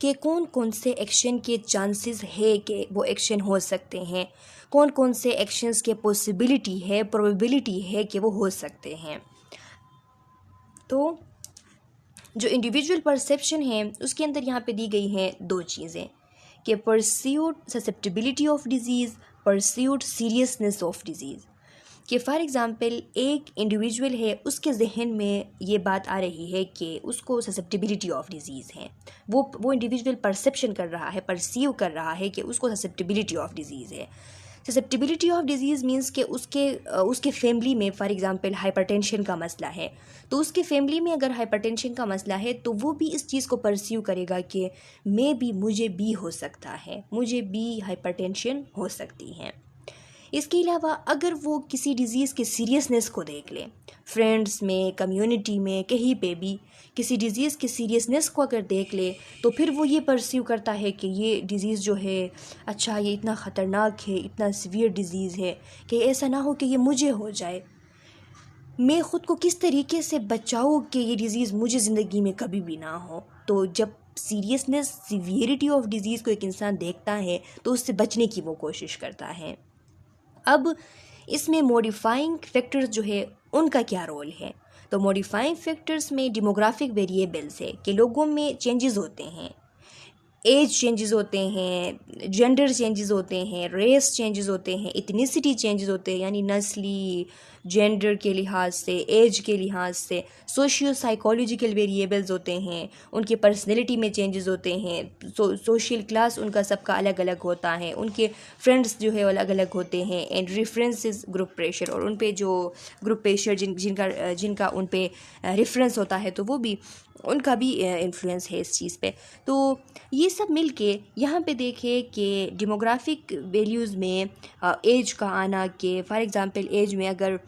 कि कौन कौन से एक्शन के चांसेस है कि वो एक्शन हो सकते हैं, कौन कौन से एक्शंस के पॉसिबिलिटी है, प्रोबेबिलिटी है कि वो हो सकते हैं। तो जो इंडिविजुअल परसेप्शन है उसके अंदर यहाँ पे दी गई हैं 2 चीज़ें, कि perceived susceptibility of disease, perceived seriousness of disease. कि फॉर एग्ज़ाम्पल एक इंडिविजुअल है, उसके जहन में ये बात आ रही है कि उसको ससेप्टिबिलिटी ऑफ डिज़ीज़ है, वो इंडिविजुअल परसेप्शन कर रहा है, परसीव कर रहा है कि उसको ससेप्टिबिलिटी ऑफ डिज़ीज़ है। ससेप्टिबिलिटी ऑफ डिजीज़ मींस कि उसके फैमिली में फॉर एग्ज़ाम्पल हाइपरटेंशन का मसला है, तो उसके फैमिली में अगर हाइपरटेंशन का मसला है तो वो भी इस चीज़ को परस्यू करेगा कि मुझे भी हो सकता है, मुझे भी हाइपरटेंशन हो सकती है। इसके अलावा अगर वो किसी डिज़ीज़ के सीरियसनेस को देख ले, फ्रेंड्स में, कम्युनिटी में, कहीं पे भी किसी डिज़ीज़ के सीरियसनेस को अगर देख ले तो फिर वो ये परस्यू करता है कि ये डिज़ीज़ जो है, अच्छा ये इतना ख़तरनाक है, इतना सीवियर डिज़ीज़ है कि ऐसा ना हो कि ये मुझे हो जाए। मैं ख़ुद को किस तरीके से बचाऊँ कि ये डिज़ीज़ मुझे ज़िंदगी में कभी भी ना हो। तो जब सीरियसनेस, सीवियरिटी ऑफ डिज़ीज़ को एक इंसान देखता है तो उससे बचने की वो कोशिश करता है। अब इसमें मॉडिफाइंग फैक्टर्स जो है उनका क्या रोल है? तो मॉडिफाइंग फैक्टर्स में डेमोग्राफिक वेरिएबल्स है कि लोगों में चेंजेस होते हैं, एज चेंजेस होते हैं, जेंडर चेंजेस होते हैं, रेस चेंजेस होते हैं, इथनिसिटी चेंजेस होते हैं, यानी नस्ली, जेंडर के लिहाज से, एज के लिहाज से, सोशियो साइकोलॉजिकल वेरिएबल्स होते हैं, उनकी पर्सनैलिटी में चेंजेस होते हैं, सोशल क्लास उनका सबका अलग अलग होता है, उनके फ्रेंड्स जो है अलग अलग होते हैं, एंड रेफरेंसेस ग्रुप प्रेशर, और उन पे जो ग्रुप प्रेशर जिनका उन पे रेफरेंस होता है तो वो भी उनका भी इन्फ्लुएंस है इस चीज़ पे। तो ये सब मिल के यहाँ पे देखें कि डेमोग्राफिक वैल्यूज़ में एज का आना, के फॉर एग्ज़ाम्पल एज में अगर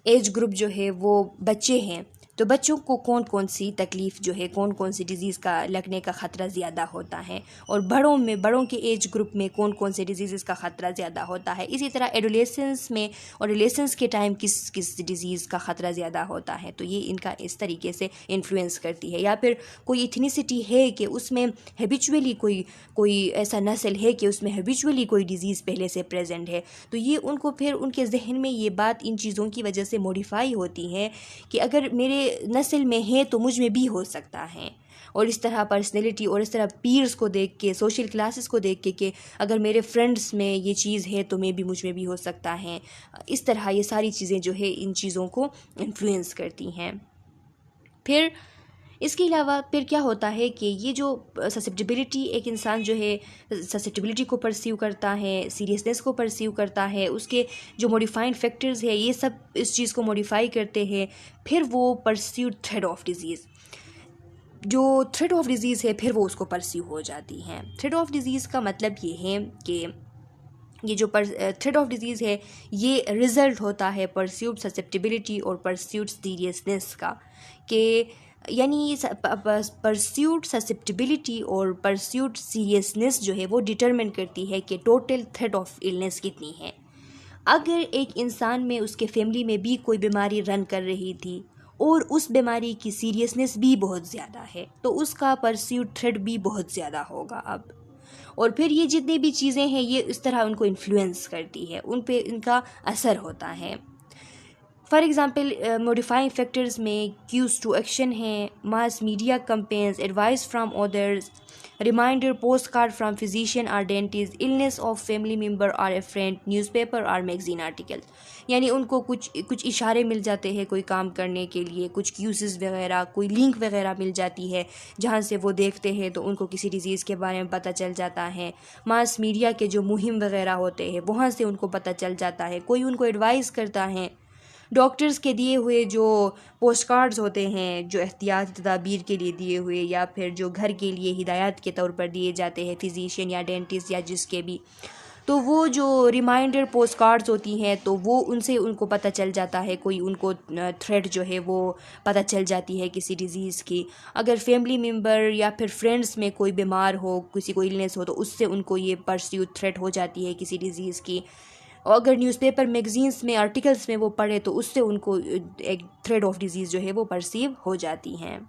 एज ग्रुप जो है वो बच्चे हैं तो बच्चों को कौन कौन सी तकलीफ़ जो है, कौन कौन सी डिज़ीज़ का लगने का ख़तरा ज़्यादा होता है, और बड़ों के एज ग्रुप में कौन कौन से डिजीज़ का ख़तरा ज़्यादा होता है। इसी तरह एडोलेसेंस में और एडोलेसेंस के टाइम किस किस डिज़ीज़ का ख़तरा ज़्यादा होता है। तो ये इनका इस तरीके से इन्फ्लुएंस करती है। या फिर कोई इथनिसिटी है कि उसमें हैबिचुअली कोई ऐसा नस्ल है कि उसमें हैबिचुअली कोई डिज़ीज़ पहले से प्रेजेंट है, तो ये उनको फिर उनके जहन में ये बात इन चीज़ों की वजह से मॉडिफाई होती है कि अगर मेरे नस्ल में है तो मुझ में भी हो सकता है। और इस तरह पर्सनैलिटी और इस तरह पीयर्स को देख के, सोशल क्लासेस को देख के कि अगर मेरे फ्रेंड्स में ये चीज़ है तो मुझ में भी हो सकता है। इस तरह ये सारी चीज़ें जो है इन चीज़ों को इन्फ्लुएंस करती हैं। फिर इसके अलावा फिर क्या होता है कि ये जो ससेप्टिबिलिटी, एक इंसान जो है ससेप्टिबिलिटी को परसीव करता है, सीरियसनेस को परसीव करता है, उसके जो मॉडिफाइंग फैक्टर्स है ये सब इस चीज़ को मॉडिफाई करते हैं। फिर वो परस्यूड थ्रेड ऑफ डिज़ीज़, जो थ्रेड ऑफ डिज़ीज़ है फिर वो उसको परस्यू हो जाती हैं। थ्रेड ऑफ डिज़ीज़ का मतलब ये है कि ये जो थ्रेड ऑफ डिज़ीज़ है ये रिज़ल्ट होता है परस्यूड ससेप्टिबिलिटी और परस्यूड सीरियसनेस का, कि यानी परस्यूड ससेप्टिबिलिटी और परस्यूड सीरियसनेस जो है वो डिटरमिन करती है कि टोटल थ्रेट ऑफ इलनेस कितनी है। अगर एक इंसान में, उसके फैमिली में भी कोई बीमारी रन कर रही थी और उस बीमारी की सीरियसनेस भी बहुत ज़्यादा है तो उसका परस्यूड थ्रेट भी बहुत ज़्यादा होगा अब। और फिर ये जितनी भी चीज़ें हैं ये इस तरह उनको इन्फ्लुएंस करती है, उन पे इनका असर होता है। फॉर एग्ज़ाम्पल मॉडिफाइंग फैक्टर्स में क्यूज टू एक्शन है, mass media campaigns, advice from others, reminder, post card from physician और dentist, illness of family member और ए फ्रेंड, न्यूज़पेपर और मैगजीन आर्टिकल। यानी उनको कुछ इशारे मिल जाते हैं कोई काम करने के लिए, कुछ क्यूज़ वगैरह, कोई लिंक वगैरह मिल जाती है जहाँ से वो देखते हैं तो उनको किसी डिज़ीज़ के बारे में पता चल जाता है। मास मीडिया के जो मुहिम वगैरह होते हैं वहाँ से उनको पता चल जाता है, कोई उनको एडवाइस करता है। डॉक्टर्स के दिए हुए जो पोस्ट कार्ड्स होते हैं, जो एहतियाती तदाबीर के लिए दिए हुए या फिर जो घर के लिए हिदायत के तौर पर दिए जाते हैं फिजिशियन या डेंटिस्ट या जिसके भी, तो वो जो रिमाइंडर पोस्ट कार्ड्स होती हैं तो वो उनसे उनको पता चल जाता है, कोई उनको थ्रेट जो है वो पता चल जाती है किसी डिज़ीज़ की। अगर फैमिली मेम्बर या फिर फ्रेंड्स में कोई बीमार हो, किसी को इलनेस हो तो उससे उनको ये परस्यूड थ्रेट हो जाती है किसी डिज़ीज़ की। और अगर न्यूज़पेपर, मैगजीन्स में, आर्टिकल्स में वो पढ़े तो उससे उनको एक थ्रेड ऑफ डिज़ीज़ जो है वो परसीव हो जाती हैं।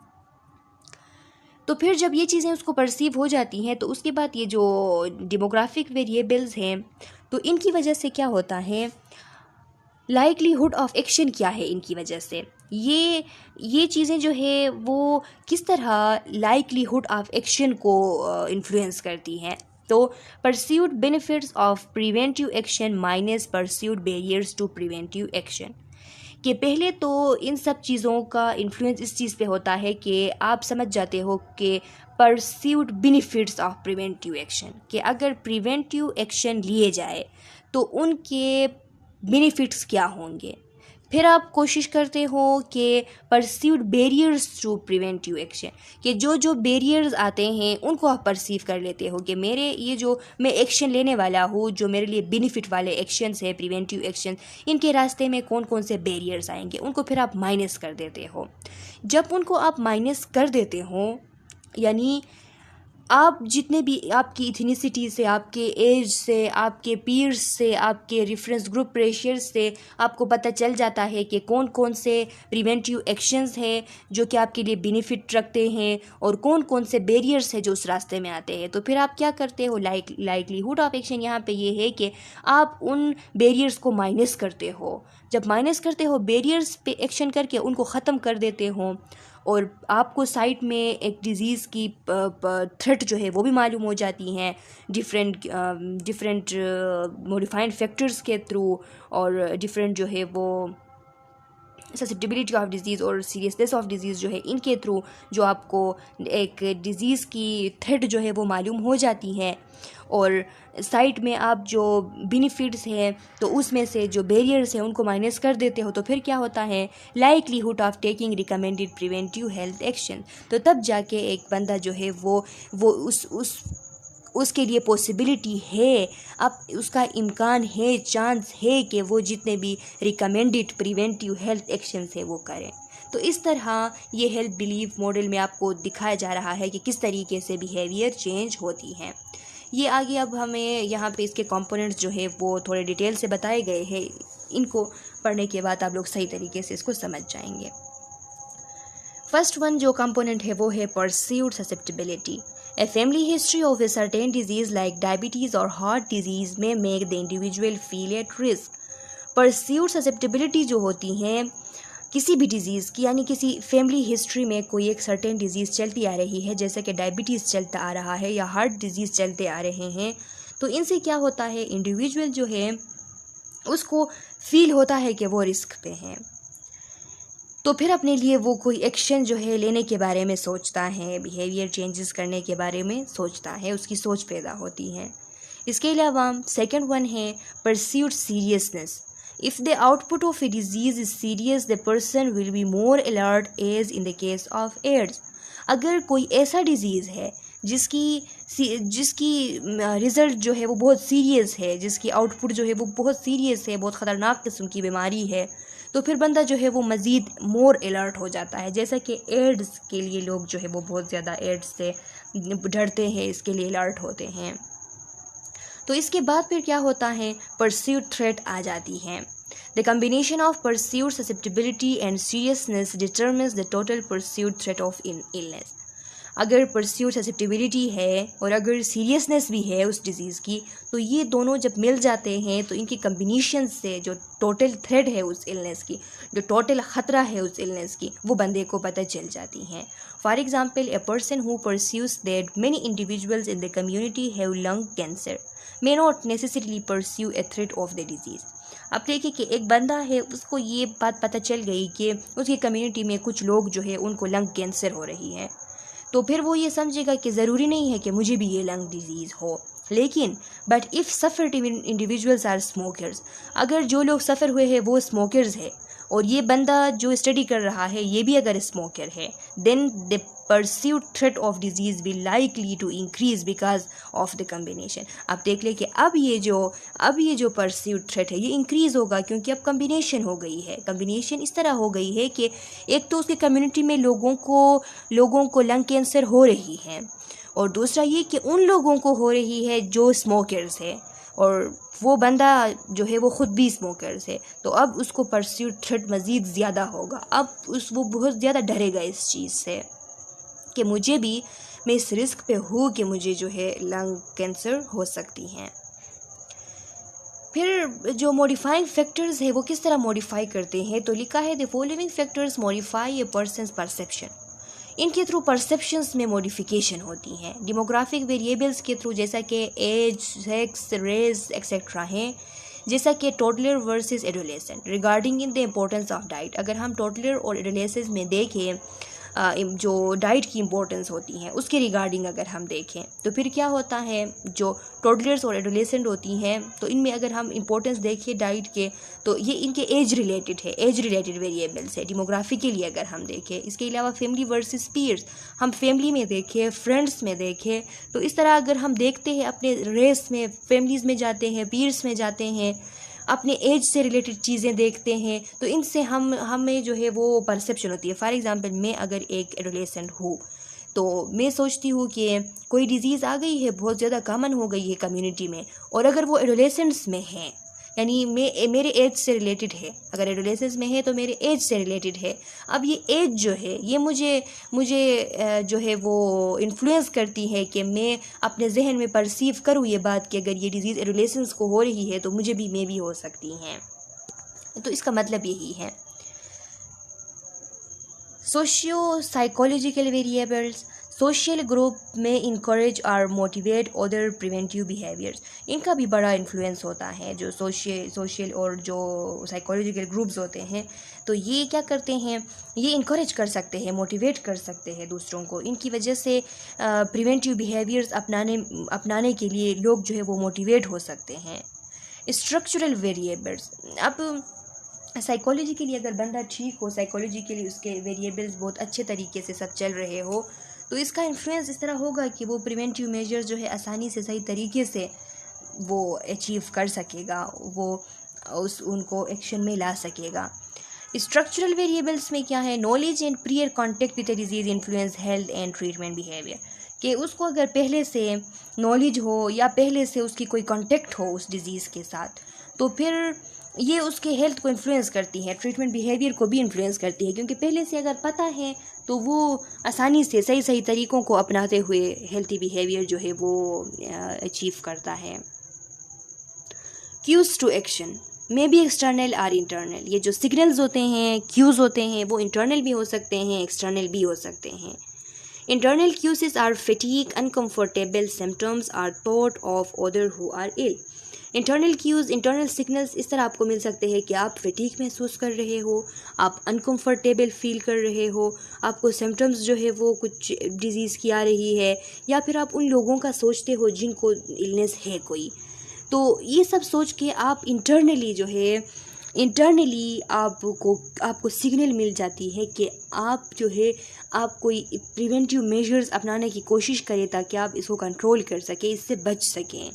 तो फिर जब ये चीज़ें उसको परसीव हो जाती हैं तो उसके बाद ये जो डेमोग्राफिक वेरिएबल्स हैं तो इनकी वजह से क्या होता है, लाइकलीहुड ऑफ एक्शन क्या है इनकी वजह से, ये चीज़ें जो है वो किस तरह लाइकलीहुड ऑफ एक्शन को इन्फ्लुएंस करती हैं। तो perceived benefits of preventive action minus perceived barriers to preventive action, कि पहले तो इन सब चीज़ों का इन्फ्लुएंस इस चीज़ पे होता है कि आप समझ जाते हो कि perceived benefits of preventive action, कि अगर प्रिवेंटिव एक्शन लिए जाए तो उनके बेनिफिट्स क्या होंगे। फिर आप कोशिश करते हो कि perceived barriers to preventive action, कि जो बैरियर्स आते हैं उनको आप परसीव कर लेते हो कि मेरे ये जो मैं एक्शन लेने वाला हूँ, जो मेरे लिए बेनिफिट वाले एक्शंस है, प्रिवेंटिव एक्शन, इनके रास्ते में कौन कौन से बैरियर्स आएंगे, उनको फिर आप माइनस कर देते हो। जब उनको आप माइनस कर देते हो, यानी आप जितने भी आपकी इथनिसिटी से, आपके एज से, आपके पीयर्स से, आपके रेफरेंस ग्रुप प्रेशर्स से आपको पता चल जाता है कि कौन कौन से प्रिवेंटिव एक्शंस हैं जो कि आपके लिए बेनिफिट रखते हैं और कौन कौन से बैरियर्स हैं जो उस रास्ते में आते हैं। तो फिर आप क्या करते हो, लाइकलीहुड ऑफ एक्शन यहाँ पे ये है कि आप उन बैरियर्स को माइनस करते हो। जब माइनस करते हो, बैरियर्स पे एक्शन करके उनको ख़त्म कर देते हो, और आपको साइट में एक डिज़ीज़ की थ्रेट जो है वो भी मालूम हो जाती हैं डिफरेंट मॉडिफाइड फैक्टर्स के थ्रू, और डिफरेंट जो है वो ससेप्टिबिलिटी ऑफ डिज़ीज़ और सीरियसनेस ऑफ डिज़ीज़ जो है इनके थ्रू जो आपको एक डिज़ीज़ की थ्रेट जो है वो मालूम हो जाती है। और साइट में आप जो बेनिफिट्स हैं तो उसमें से जो बैरियर्स हैं उनको माइनस कर देते हो, तो फिर क्या होता है, likelihood of taking recommended preventive health action. तो तब जाके एक बंदा जो है वो उसके लिए पॉसिबिलिटी है, अब उसका इम्कान है, चांस है कि वो जितने भी रिकमेंडेड प्रिवेंटिव हेल्थ एक्शंस है वो करें। तो इस तरह ये हेल्थ बिलीफ मॉडल में आपको दिखाया जा रहा है कि किस तरीके से बिहेवियर चेंज होती हैं। ये आगे अब हमें यहाँ पे इसके कंपोनेंट्स जो है वो थोड़े डिटेल से बताए गए हैं, इनको पढ़ने के बाद आप लोग सही तरीके से इसको समझ जाएंगे। फर्स्ट वन जो कंपोनेंट है वो है perceived susceptibility. A family history of a certain disease like diabetes or heart disease may make the individual feel at risk. Perceived susceptibility जो होती हैं किसी भी डिज़ीज़ की, यानी किसी फैमिली हिस्ट्री में कोई एक सर्टेन डिज़ीज़ चलती आ रही है, जैसे कि डायबिटीज़ चलता आ रहा है या हार्ट डिज़ीज़ चलते आ रहे हैं, तो इनसे क्या होता है, इंडिविजुअल जो है उसको फील होता है कि वो रिस्क पे हैं। तो फिर अपने लिए वो कोई एक्शन जो है लेने के बारे में सोचता है, बिहेवियर चेंजेस करने के बारे में सोचता है, उसकी सोच पैदा होती है। इसके अलावा सेकंड वन है perceived seriousness. If the output of a disease is serious the person will be more alert as in the case of AIDS. अगर कोई ऐसा डिज़ीज़ है जिसकी रिज़ल्ट जो है वो बहुत सीरियस है, जिसकी आउटपुट जो है वो बहुत सीरियस है, बहुत ख़तरनाक किस्म की बीमारी है, तो फिर बंदा जो है वो मज़ीद मोर अलर्ट हो जाता है। जैसा कि एड्स के लिए लोग जो है वो बहुत ज़्यादा एड्स से डरते हैं, इसके लिए अलर्ट होते हैं। तो इसके बाद फिर क्या होता है, परसीव्ड थ्रेट आ जाती है। The combination of perceived susceptibility and seriousness determines the total perceived threat of illness. अगर परसीव्ड ससेप्टिबिलिटी है और अगर सीरियसनेस भी है उस डिज़ीज़ की, तो ये दोनों जब मिल जाते हैं तो इनकी कम्बिनेशन से जो टोटल थ्रेट है उस इलनेस की, जो टोटल ख़तरा है उस इलनेस की, वो बंदे को पता चल जाती हैं। For example, a person who pursues that many individuals in the community have lung cancer may not necessarily pursue a threat of the disease. अब देखिए कि एक बंदा है, उसको ये बात पता चल गई कि उसकी कम्युनिटी में कुछ लोग जो है उनको लंग कैंसर हो रही है, तो फिर वो ये समझेगा कि ज़रूरी नहीं है कि मुझे भी ये लंग डिजीज़ हो। लेकिन but if suffered individuals are smokers, अगर जो लोग सफ़र हुए हैं वो स्मोकर्स है और ये बंदा जो स्टडी कर रहा है ये भी अगर स्मोकर है, then the perceived threat of disease will likely to increase because of the combination. आप देख ले कि अब ये जो परस्यूड थ्रेट है ये इंक्रीज़ होगा क्योंकि अब कम्बिनेशन हो गई है। कम्बिनेशन इस तरह हो गई है कि एक तो उसके कम्युनिटी में लोगों को लंग कैंसर हो रही है, और दूसरा ये कि उन लोगों को हो रही है जो स्मोकर्स है, और वो बंदा जो है वो ख़ुद भी स्मोकर्स है, तो अब उसको परस्यूड थ्रेट मज़ीद ज़्यादा होगा। अब वो बहुत ज़्यादा डरेगा इस चीज़ से कि मैं इस रिस्क पे हूँ कि मुझे जो है लंग कैंसर हो सकती हैं। फिर जो मॉडिफाइंग फैक्टर्स है वो किस तरह मॉडिफाई करते हैं, तो लिखा है the following factors modify A persons perception. इनके थ्रू परसेप्शंस में मॉडिफिकेशन होती हैं। डेमोग्राफिक वेरिएबल्स के थ्रू, जैसा कि एज, सेक्स, रेस एक्सेट्रा हैं, जैसा कि toddler versus adolescent regarding in the importance of diet. अगर हम टोडलर और एडोलेसेंस में देखें जो डाइट की इम्पोर्टेंस होती है उसके रिगार्डिंग अगर हम देखें तो फिर क्या होता है, जो टोडलर्स और एडोलेसेंट होती हैं तो इनमें अगर हम इम्पोर्टेंस देखें डाइट के तो ये इनके एज रिलेटेड है, एज रिलेटेड वेरिएबल्स है डेमोग्राफी के लिए अगर हम देखें। इसके अलावा फैमिली वर्सेस पीयर्स, हम फैमिली में देखें, फ्रेंड्स में देखें, तो इस तरह अगर हम देखते हैं अपने रेस में, फैमिलीज़ में जाते हैं, पीयर्स में जाते हैं, अपने एज से रिलेटेड चीज़ें देखते हैं, तो इनसे हमें जो है वो परसेप्शन होती है। फॉर एग्ज़ाम्पल मैं अगर एक एडोलेसेंट हूँ तो मैं सोचती हूँ कि कोई डिज़ीज़ आ गई है, बहुत ज़्यादा कॉमन हो गई है कम्युनिटी में, और अगर वो एडोलेसेंट्स में है यानी मेरे एज से रिलेटेड है, अगर एडोलेसेंस में है तो मेरे एज से रिलेटेड है। अब ये एज जो है ये मुझे जो है वो इन्फ्लुएंस करती है कि मैं अपने जहन में परसीव करूँ ये बात कि अगर ये डिज़ीज़ एडोलेसेंस को हो रही है तो मुझे भी मैं भी हो सकती हैं। तो इसका मतलब यही है। Socio psychological variables, social group में इंकरेज और मोटिवेट अदर प्रिवेंटिव बिहेवियर्स, इनका भी बड़ा इन्फ्लुएंस होता है। जो सोशल और जो साइकोलॉजिकल ग्रुप्स होते हैं तो ये क्या करते हैं, ये इंकरेज कर सकते हैं, मोटिवेट कर सकते हैं दूसरों को। इनकी वजह से प्रिवेंटिव बिहेवियर्स अपनाने के लिए लोग जो है वो मोटिवेट हो सकते हैं। स्ट्रक्चरल वेरिएबल्स, अब साइकोलॉजिकली अगर बंदा ठीक हो, साइकोलॉजिकली उसके वेरिएबल्स बहुत अच्छे तरीके से सब चल रहे हो, तो इसका इन्फ्लुएंस इस तरह होगा कि वो प्रिवेंटिव मेजर्स जो है आसानी से सही तरीके से वो अचीव कर सकेगा, वो उनको एक्शन में ला सकेगा। स्ट्रक्चरल वेरिएबल्स में क्या है, knowledge and prior contact with the disease influence health and treatment behaviour, कि उसको अगर पहले से नॉलेज हो या पहले से उसकी कोई कॉन्टेक्ट हो उस डिज़ीज़ के साथ, तो फिर ये उसके हेल्थ को इन्फ्लुएंस करती है, ट्रीटमेंट बिहेवियर को भी इन्फ्लुएंस करती है, क्योंकि पहले से अगर पता है तो वो आसानी से सही तरीक़ों को अपनाते हुए हेल्थी बिहेवियर जो है वो अचीव करता है। क्यूज़ टू एक्शन में भी एक्सटर्नल और इंटरनल, ये जो सिग्नल्स होते हैं, क्यूज़ होते हैं, वो इंटरनल भी हो सकते हैं, एक्सटर्नल भी हो सकते हैं। Internal cues are fatigue, uncomfortable symptoms or thought of other who are ill. Internal cues, internal signals इस तरह आपको मिल सकते हैं कि आप फैटीग महसूस कर रहे हो, आप अनकंफर्टेबल फील कर रहे हो, आपको सिम्टम्स जो है वो कुछ डिजीज़ की आ रही है, या फिर आप उन लोगों का सोचते हो जिनको इलनेस है कोई। तो ये सब सोच के आप इंटरनली जो है आपको सिग्नल मिल जाती है कि आप जो है आप कोई प्रिवेंटिव मेजर्स अपनाने की कोशिश करें ताकि आप इसको कंट्रोल कर सकें, इससे बच सकें।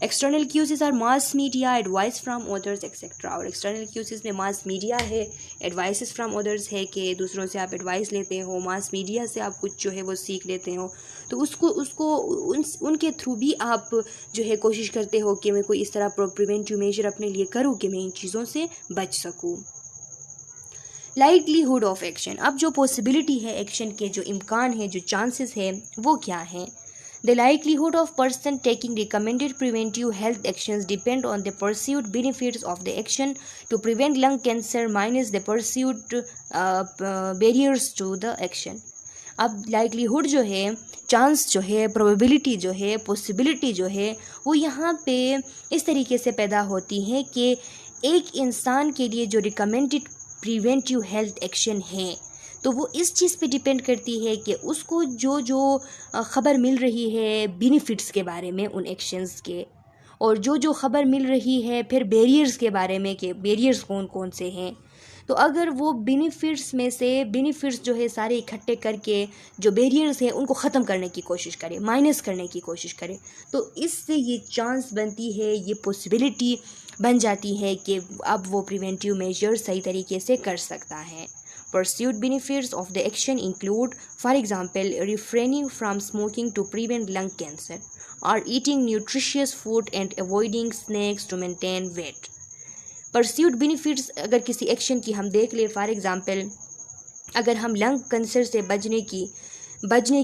External cues are mass media, advice from others etcetera. और एक्सटर्नल क्यूज़ में मास मीडिया है, एडवाइसेस फ्राम अदर्स है कि दूसरों से आप एडवाइस लेते हो, मास मीडिया से आप कुछ जो है वो सीख लेते हो, तो उसको उनके थ्रू भी आप जो है कोशिश करते हो कि मैं कोई इस तरह प्रिवेंटिव मेजर अपने लिए करूँ कि मैं इन चीज़ों से बच सकूँ। लाइकलीहुड ऑफ एक्शन, अब जो पॉसिबिलिटी है एक्शन के, जो इम्कान है, जो चांसेस है, वो क्या है। The likelihood of person taking recommended preventive health actions depend on the perceived benefits of the action to prevent lung cancer minus the perceived barriers to the action। अब likelihood जो है, चांस जो है, probability जो है, possibility जो है, वो यहाँ पे इस तरीके से पैदा होती है कि एक इंसान के लिए जो रिकमेंडेड प्रिवेंटिव हेल्थ एक्शन है तो वो इस चीज़ पे डिपेंड करती है कि उसको जो ख़बर मिल रही है बेनिफिट्स के बारे में उन एक्शंस के, और जो ख़बर मिल रही है फिर बैरियर्स के बारे में कि बैरियर्स कौन कौन से हैं। तो अगर वो बेनिफिट्स में से बेनिफिट्स जो है सारे इकट्ठे करके जो बैरियर्स हैं उनको ख़त्म करने की कोशिश करें, माइनस करने की कोशिश करें, तो इससे ये चांस बनती है, ये पॉसिबिलिटी बन जाती है कि अब वो प्रिवेंटिव मेजर सही तरीके से कर सकता है। Pursued benefits of the action include, for example, refraining from smoking to prevent lung cancer, or eating nutritious food and avoiding snacks to maintain weight। Pursued benefits अगर किसी एक्शन की हम देख ले, फॉर एग्ज़ाम्पल अगर हम लंग कैंसर से बचने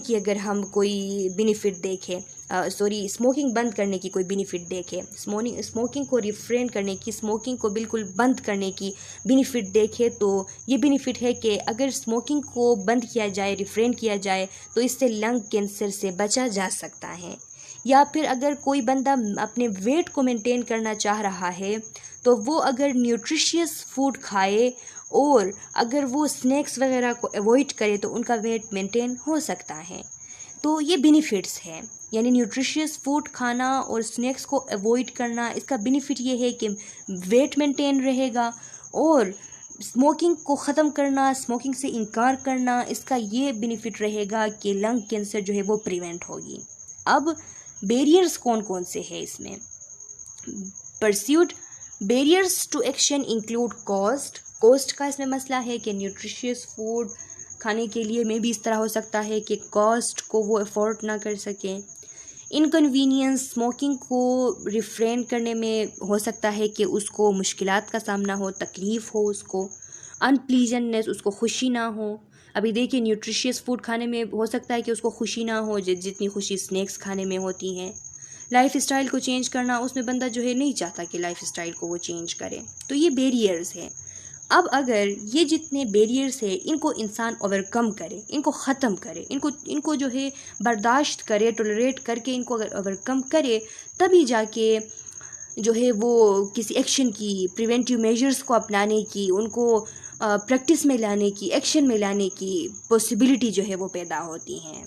की अगर हम कोई बेनिफिट देखें, स्मोकिंग बंद करने की कोई बेनिफिट देखें, स्मोकिंग को रिफ्रेन करने की, स्मोकिंग को बिल्कुल बंद करने की बेनिफिट देखें, तो ये बेनिफिट है कि अगर स्मोकिंग को बंद किया जाए, रिफ्रेन किया जाए, तो इससे लंग कैंसर से बचा जा सकता है। या फिर अगर कोई बंदा अपने वेट को मेंटेन करना चाह रहा है तो वो अगर न्यूट्रिशियस फूड खाए और अगर वो स्नैक्स वगैरह को अवॉइड करे तो उनका वेट मेंटेन हो सकता है। तो ये बेनिफिट्स हैं, यानी न्यूट्रिशियस फूड खाना और स्नैक्स को अवॉइड करना, इसका बेनिफिट ये है कि वेट मेंटेन रहेगा, और स्मोकिंग को ख़त्म करना, स्मोकिंग से इनकार करना, इसका ये बेनिफिट रहेगा कि लंग कैंसर जो है वो प्रिवेंट होगी। अब बैरियर्स कौन कौन से हैं इसमें? Perceived barriers to action include cost का इसमें मसला है कि न्यूट्रिशियस फूड खाने के लिए में भी इस तरह हो सकता है कि कॉस्ट को वो अफोर्ड ना कर सकें। इनकन्वीनियंस, स्मोकिंग को रिफ्रेन करने में हो सकता है कि उसको मुश्किलात का सामना हो, तकलीफ़ हो उसको, अनप्लीजेंटनेस, उसको खुशी ना हो। अभी देखिए न्यूट्रिशियस फूड खाने में हो सकता है कि उसको खुशी ना हो जितनी खुशी स्नैक्स खाने में होती हैं। लाइफ स्टाइल को चेंज करना, उसमें बंदा जो है नहीं चाहता कि लाइफ स्टाइल को वो चेंज करे। तो ये बैरियर्स हैं। अब अगर ये जितने बैरियर्स है इनको इंसान ओवरकम करे, इनको ख़त्म करे, इनको जो है बर्दाश्त करे, टॉलरेट करके इनको अगर ओवरकम करे, तभी जाके जो है वो किसी एक्शन की, प्रिवेंटिव मेजर्स को अपनाने की, उनको प्रैक्टिस में लाने की, एक्शन में लाने की पॉसिबिलिटी जो है वो पैदा होती हैं।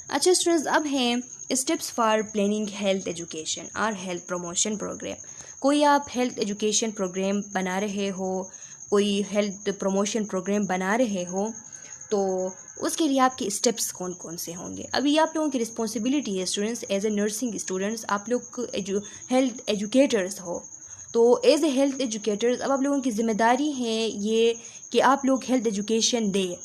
अच्छा स्टूडेंट्स, अब हैं steps for planning health education और हेल्थ प्रमोशन प्रोग्राम। कोई आप हेल्थ एजुकेशन प्रोग्राम बना रहे हो, कोई हेल्थ प्रमोशन प्रोग्राम बना रहे हो, तो उसके लिए आपके स्टेप्स कौन कौन से होंगे? अभी आप लोगों की रिस्पॉन्सिबिलिटी है students, as a nursing students, आप लोग हेल्थ एजुकेटर्स हो। तो एज ए हेल्थ एजुकेटर्स अब आप लोगों की ज़िम्मेदारी है ये कि आप लोग हेल्थ एजुकेशन दें।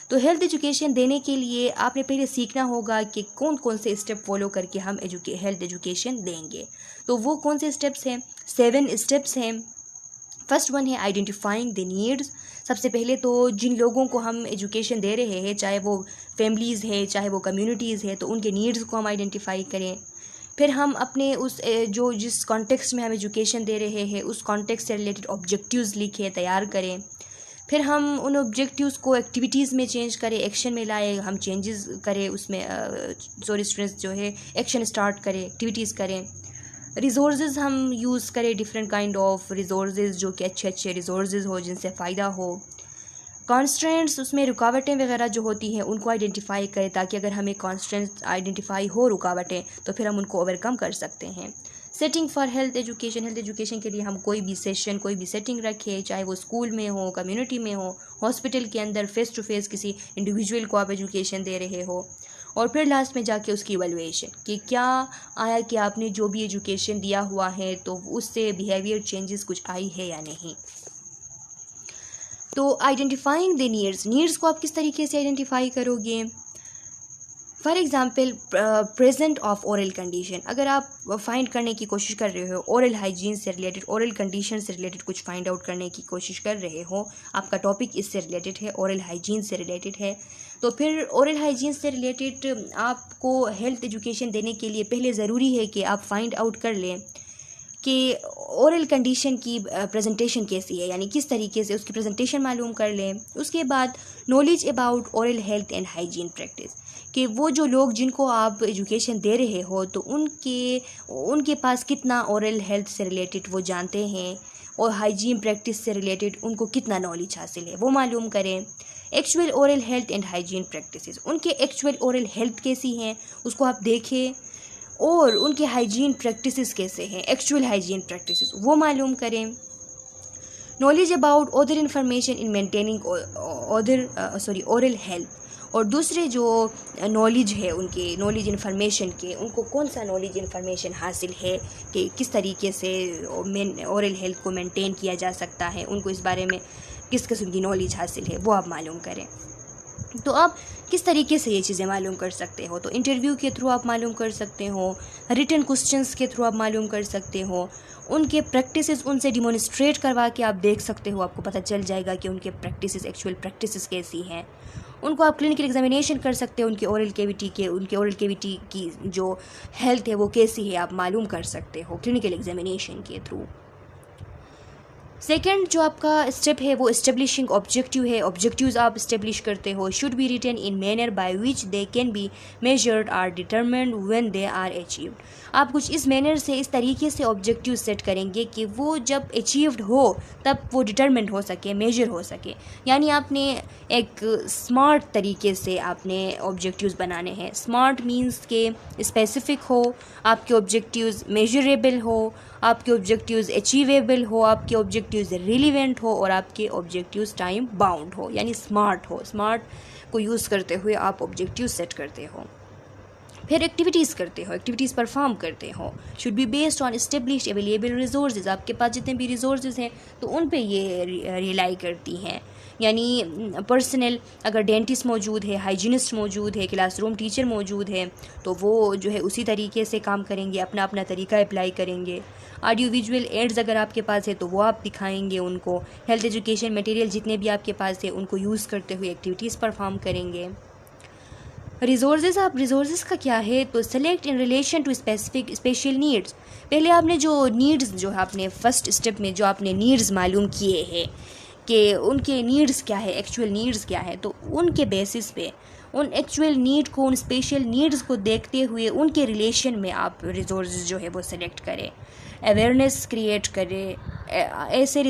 तो हेल्थ एजुकेशन देने के लिए आपने पहले सीखना होगा कि कौन कौन से स्टेप फॉलो करके हम हेल्थ एजुकेशन देंगे। तो वो कौन से स्टेप्स हैं? 7 स्टेप्स हैं। फर्स्ट वन है आइडेंटिफाइंग द नीड्स। सबसे पहले तो जिन लोगों को हम एजुकेशन दे रहे हैं, चाहे वो फैमिलीज़ है, चाहे वो कम्युनिटीज़ है, तो उनके नीड्स को हम आइडेंटिफाई करें। फिर हम अपने उस जिस कॉन्टेक्स्ट में हम एजुकेशन दे रहे हैं उस कॉन्टेक्स्ट से रिलेटेड ऑब्जेक्टिव्स लिखें, तैयार करें। फिर हम उन ऑब्जेक्टिव्स को एक्टिविटीज़ में चेंज करें, एक्शन में लाए, हम चेंजेस करें उसमें, स्टूडेंट्स जो है एक्शन स्टार्ट करें, एक्टिविटीज़ करें। रिसोर्सेज हम यूज़ करें, डिफरेंट काइंड ऑफ रिसोर्सेज जो कि अच्छे अच्छे रिसोर्सेज हो जिनसे फ़ायदा हो। कॉन्स्ट्रेंट्स, उसमें रुकावटें वगैरह जो होती हैं उनको आइडेंटिफाई करें, ताकि अगर हमें कॉन्स्ट्रेंट्स आइडेंटिफाई हो रुकावटें तो फिर हम उनको ओवरकम कर सकते हैं। सेटिंग फॉर हेल्थ एजुकेशन के लिए हम कोई भी सेशन, कोई भी सेटिंग रखें, चाहे वो स्कूल में हो, कम्युनिटी में हो, हॉस्पिटल के अंदर फेस टू फेस किसी इंडिविजुअल को आप एजुकेशन दे रहे हो। और फिर लास्ट में जाके उसकी इवैल्यूएशन कि क्या आया कि आपने जो भी एजुकेशन दिया हुआ है तो उससे बिहेवियर चेंजेस कुछ आई है या नहीं। तो आइडेंटिफाइंग द नीड्स को आप किस तरीके से आइडेंटिफाई करोगे? For example present of oral condition, अगर आप फाइंड करने की कोशिश कर रहे हो, ओरल हाइजीन से रिलेटेड, ओरल कंडीशन से रिलेटेड कुछ फाइंड आउट करने की कोशिश कर रहे हो, आपका टॉपिक इससे रिलेटेड है, ओरल हाइजीन से रिलेटेड है, तो फिर ओरल हाइजीन से रिलेटेड आपको हेल्थ एजुकेशन देने के लिए पहले ज़रूरी है कि आप फाइंड आउट कर लें कि ओरल कंडीशन की प्रेजेंटेशन कैसी है, यानी किस तरीके से उसकी प्रेजेंटेशन मालूम कर लें। उसके बाद knowledge about oral health and hygiene practice, कि वो जो लोग जिनको आप एजुकेशन दे रहे हो तो उनके पास कितना ओरल हेल्थ से रिलेटेड वो जानते हैं और हाइजीन प्रैक्टिस से रिलेटेड उनको कितना नॉलेज हासिल है वो मालूम करें। Actual oral health and hygiene practices, उनके एक्चुअल ओरल हेल्थ कैसी हैं उसको आप देखें, और उनके हाइजीन प्रैक्टिसेस कैसे हैं, एक्चुअल हाइजीन प्रैक्टिसेस वो मालूम करें। Knowledge about other information in maintaining oral health, और दूसरे जो नॉलेज है उनके नॉलेज इन्फॉर्मेशन के, उनको कौन सा नॉलेज इन्फॉर्मेशन हासिल है कि किस तरीके से ओरल हेल्थ को मेंटेन किया जा सकता है, उनको इस बारे में किस किस्म की नॉलेज हासिल है वो आप मालूम करें। तो आप किस तरीके से ये चीज़ें मालूम कर सकते हो? तो इंटरव्यू के थ्रू आप मालूम कर सकते हो, रिटन क्वेश्चंस के थ्रू आप मालूम कर सकते हो, उनके प्रैक्टिसेस उनसे डिमॉन्स्ट्रेट करवा के आप देख सकते हो, आपको पता चल जाएगा कि उनके प्रैक्टिसेस, एक्चुअल प्रैक्टिसेस कैसी हैं। उनको आप क्लिनिकल एग्जामिनेशन कर सकते हो, उनके ओरल कैविटी की जो हेल्थ है वो कैसी है आप मालूम कर सकते हो क्लिनिकल एग्जामिनेशन के थ्रू। सेकंड जो आपका स्टेप है वो इस्टेब्लिशिंग ऑब्जेक्टिव है। ऑब्जेक्टिव्स आप इस्टेब्लिश करते हो। Should be written in manner by which they can be measured or determined when they are achieved. आप कुछ इस मैनर से, इस तरीके से ऑब्जेक्टिव सेट करेंगे कि वो जब अचीव्ड हो तब वो डिटरमिन्ड हो सके, मेजर हो सके। यानी आपने एक स्मार्ट तरीके से आपने ऑब्जेक्टिव्स बनाने हैं। स्मार्ट मीन्स के स्पेसिफिक हो, आपके ऑब्जेक्टिव्स मेजरेबल हो, आपके ऑब्जेक्टिव्स अचीवेबल हो, आपके ऑब्जेक्टिव्स रिलीवेंट हो और आपके ऑब्जेक्टिव्स टाइम बाउंड हो, यानी स्मार्ट हो। स्मार्ट को यूज़ करते हुए आप ऑब्जेक्टिव सेट करते हो। फिर एक्टिविटीज़ करते हो, एक्टिविटीज़ परफॉर्म करते हो। Should be based on established available resources. आपके पास जितने भी रिसोर्सेज हैं तो उन पे ये रिलाई करती हैं। यानी पर्सनल, अगर डेंटिस्ट मौजूद है, हाइजीनिस्ट मौजूद है, क्लासरूम टीचर मौजूद है तो वो जो है उसी तरीके से काम करेंगे, अपना अपना तरीका अप्लाई करेंगे। ऑडियो विजुअल एड्स अगर आपके पास है तो वो आप दिखाएंगे उनको। हेल्थ एजुकेशन मटेरियल जितने भी आपके पास है उनको यूज़ करते हुए एक्टिविटीज़ परफॉर्म करेंगे। रिसोर्सेज, आप रिसोर्सेज का क्या है तो select in relation to specific special needs. पहले आपने जो नीड्स, जो आपने फर्स्ट स्टेप में जो आपने नीड्स मालूम किए हैं कि उनके नीड्स क्या है, एक्चुअल नीड्स क्या है, तो उनके बेसिस पे उन एक्चुअल नीड को, उन स्पेशल नीड्स को देखते हुए उनके रिलेशन में आप रिसोर्सेज जो है वो सेलेक्ट करें। अवेयरनेस क्रिएट करें। ऐसे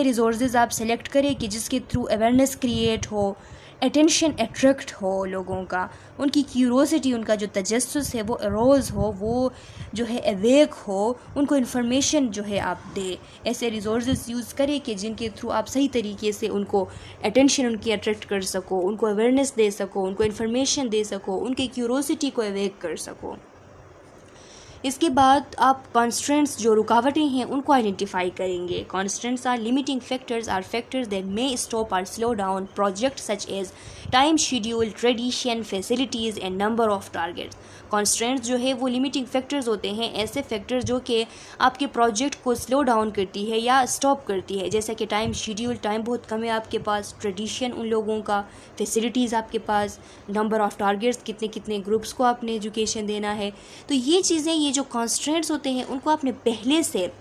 रिसोर्सेज आप सेलेक्ट करें कि जिसके थ्रू अवेयरनेस क्रिएट हो, अटेंशन अट्रैक्ट हो लोगों का, उनकी क्यूरोसिटी, उनका जो तजस्सुस है वो अरोज़ हो, वो जो है अवेक हो, उनको इन्फॉर्मेशन जो है आप दे। ऐसे रिसोर्सेज यूज़ करें कि जिनके थ्रू आप सही तरीके से उनको अटेंशन उनकी अट्रैक्ट कर सको, उनको अवेयरनेस दे सको, उनको इन्फॉर्मेशन दे सको, उनकी क्यूरोसिटी को अवेक कर सको। इसके बाद आप कॉन्स्ट्रेंट्स, जो रुकावटें हैं उनको आइडेंटिफाई करेंगे। Constraints are limiting factors that may stop और slow down project such as time schedule, tradition, facilities and number of targets. Constraints जो है वो लिमिटिंग फैक्टर्स होते हैं, ऐसे फैक्टर्स जो कि आपके प्रोजेक्ट को स्लो डाउन करती है या स्टॉप करती है, जैसे कि टाइम शेड्यूल, टाइम बहुत कम है आपके पास, ट्रेडिशन उन लोगों का, फैसिलिटीज़ आपके पास, नंबर ऑफ टारगेट्स, कितने कितने ग्रुप्स को आपने एजुकेशन देना है। तो ये चीज़ें, ये जो कॉन्स्ट्रेंट्स होते हैं उनको आपने पहले से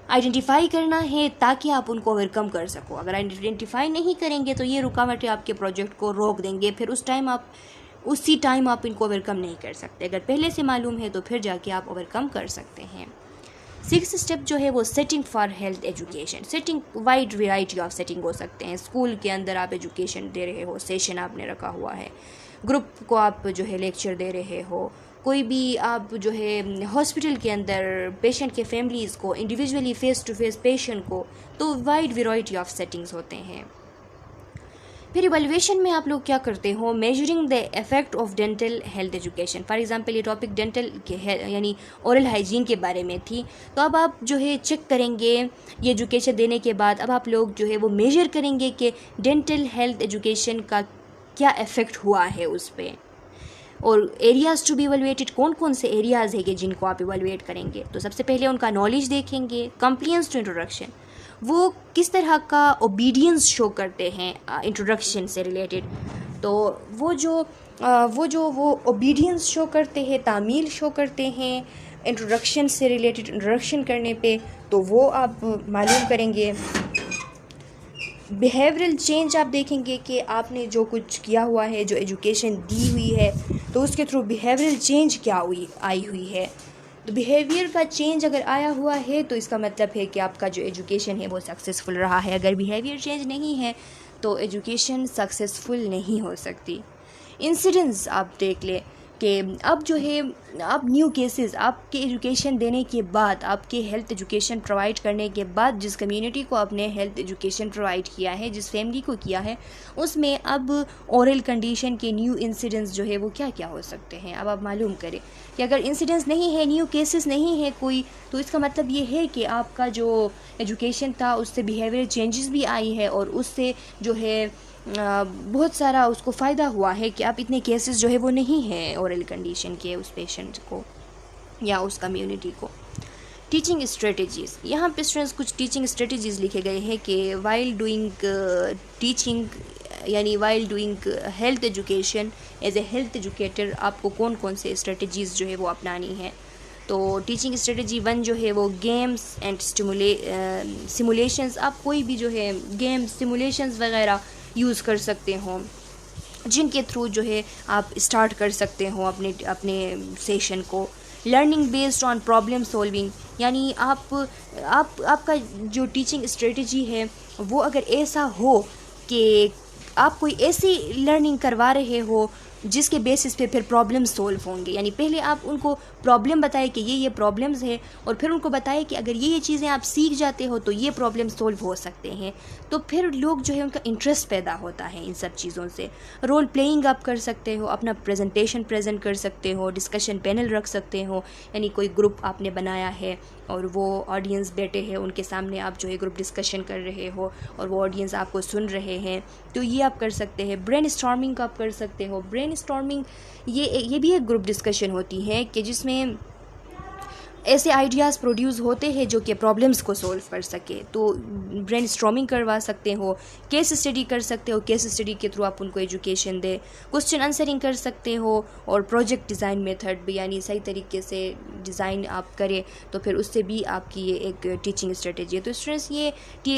आइडेंटिफाई करना है ताकि आप उनको ओवरकम कर सको। अगर आइडेंटिफाई नहीं करेंगे तो ये रुकावटें आपके प्रोजेक्ट को रोक देंगे, फिर उसी टाइम आप इनको ओवरकम नहीं कर सकते। अगर पहले से मालूम है तो फिर जाके आप ओवरकम कर सकते हैं। सिक्स्थ स्टेप जो है वो setting for health education. Setting, wide variety of setting हो सकते हैं। स्कूल के अंदर आप एजुकेशन दे रहे हो, सेशन आपने रखा हुआ है, ग्रुप को आप जो है लेक्चर दे रहे हो, कोई भी आप जो है हॉस्पिटल के अंदर पेशेंट के फैमिलीज़ को, individually face to face patient को, तो वाइड वैरायटी ऑफ सेटिंग्स होते हैं। फिर इवैल्यूएशन में आप लोग क्या करते हो, measuring the effect of dental health education. For example ये टॉपिक डेंटल के यानी ओरल हाइजीन के बारे में थी, तो अब आप जो है चेक करेंगे ये एजुकेशन देने के बाद, अब आप लोग जो है वो मेजर करेंगे कि डेंटल हेल्थ एजुकेशन का क्या इफ़ेक्ट हुआ है उस पर। और एरियाज़ टू बी इवैल्यूएटेड, कौन कौन से एरियाज़ है कि जिनको आप इवैल्यूएट करेंगे, तो सबसे पहले उनका नॉलेज देखेंगे, कंप्लायंस टू इंट्रोडक्शन, वो किस तरह का ओबीडियंस शो करते हैं इंट्रोडक्शन से रिलेटेड। तो वो ओबीडियंस शो करते हैं, तामील शो करते हैं इंट्रोडक्शन से रिलेटेड, इंट्रोडक्शन करने पे, तो वो आप मालूम करेंगे। बिहेवियरल चेंज आप देखेंगे कि आपने जो कुछ किया हुआ है, जो एजुकेशन दी हुई है, तो उसके थ्रू बिहेवियरल चेंज क्या आई हुई है। तो बिहेवियर का चेंज अगर आया हुआ है तो इसका मतलब है कि आपका जो एजुकेशन है वो सक्सेसफुल रहा है। अगर बिहेवियर चेंज नहीं है तो एजुकेशन सक्सेसफुल नहीं हो सकती। इंसिडेंट्स आप देख लें कि अब जो है, अब न्यू केसेस आपके एजुकेशन देने के बाद, आपके हेल्थ एजुकेशन प्रोवाइड करने के बाद, जिस कम्युनिटी को आपने हेल्थ एजुकेशन प्रोवाइड किया है, जिस फैमिली को किया है, उसमें अब ओरल कंडीशन के न्यू इंसिडेंट्स जो है वो क्या क्या हो सकते हैं। अब आप मालूम करें कि अगर इंसिडेंट्स नहीं है, न्यू केसेस नहीं है कोई, तो इसका मतलब ये है कि आपका जो एजुकेशन था उससे बिहेवियर चेंजेस भी आई है और उससे जो है बहुत सारा उसको फ़ायदा हुआ है कि आप इतने केसेस जो है वो नहीं हैं ओरल कंडीशन के उस पेशेंट को या उस कम्युनिटी को। टीचिंग स्ट्रेटजीज़, यहाँ पे स्टूडेंट्स कुछ टीचिंग स्ट्रेटजीज़ लिखे गए हैं कि वाइल डूइंग टीचिंग, यानी while doing health education as a health educator आपको कौन कौन से स्ट्रेटजीज़ जो है वो अपनानी है। तो टीचिंग स्ट्रेटजी 1 जो है वो गेम्स एंड सिमुलेशंस, आप कोई भी जो है गेम्स सिमुलेशंस वगैरह यूज़ कर सकते हो, जिनके थ्रू जो है आप स्टार्ट कर सकते हो अपने अपने सेशन को। Learning based on problem solving, यानी आपका जो टीचिंग स्ट्रेटजी है वो अगर ऐसा हो कि आप कोई ऐसी लर्निंग करवा रहे हो जिसके बेसिस पे फिर प्रॉब्लम सॉल्व होंगे, यानी पहले आप उनको प्रॉब्लम बताएं कि ये प्रॉब्लम्स है, और फिर उनको बताएं कि अगर ये चीज़ें आप सीख जाते हो तो ये प्रॉब्लम सॉल्व हो सकते हैं। तो फिर लोग जो है उनका इंटरेस्ट पैदा होता है इन सब चीज़ों से। रोल प्लेइंग आप कर सकते हो, अपना प्रेजेंटेशन प्रेजेंट कर सकते हो, डिस्कशन पैनल रख सकते हो, यानी कोई ग्रुप आपने बनाया है और वो ऑडियंस बैठे हैं, उनके सामने आप जो है ग्रुप डिस्कशन कर रहे हो और वो ऑडियंस आपको सुन रहे हैं, तो ये आप कर सकते हैं। ब्रेन स्टॉर्मिंग आप कर सकते हो। ब्रेन स्टॉर्मिंग ये भी एक ग्रुप डिस्कशन होती है कि जिसमें ऐसे आइडियाज़ प्रोड्यूस होते हैं जो कि प्रॉब्लम्स को सॉल्व कर सके, तो ब्रेन स्टॉर्मिंग करवा सकते हो। केस स्टडी कर सकते हो, केस स्टडी के थ्रू आप उनको एजुकेशन दे। क्वेश्चन आंसरिंग कर सकते हो, और प्रोजेक्ट डिज़ाइन मेथड भी, यानी सही तरीके से डिज़ाइन आप करें तो फिर उससे भी आपकी ये एक टीचिंग स्ट्रेटेजी है। तो स्टूडेंट्स ये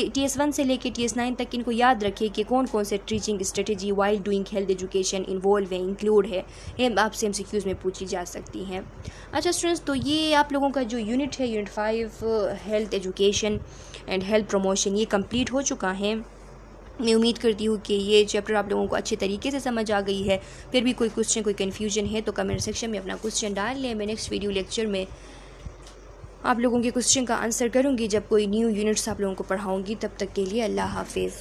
TS1 से लेके TS9 तक इनको याद रखिए कि कौन कौन से teaching strategy while doing health education involve है, इंक्लूड है, ये आपसे MCQs में पूछी जा सकती हैं। अच्छा स्टूडेंट्स, तो ये आप लोगों का जो यूनिट है, unit 5 health education and health promotion, ये कंप्लीट हो चुका है। मैं उम्मीद करती हूँ कि ये चैप्टर आप लोगों को अच्छे तरीके से समझ आ गई है। फिर भी कोई क्वेश्चन, कोई कन्फ्यूजन है तो कमेंट सेक्शन में अपना क्वेश्चन डाल लें। मैं नेक्स्ट वीडियो लेक्चर में आप लोगों के क्वेश्चन का आंसर करूँगी जब कोई न्यू यूनिट्स आप लोगों को पढ़ाऊँगी। तब तक के लिए अल्लाह हाफिज़।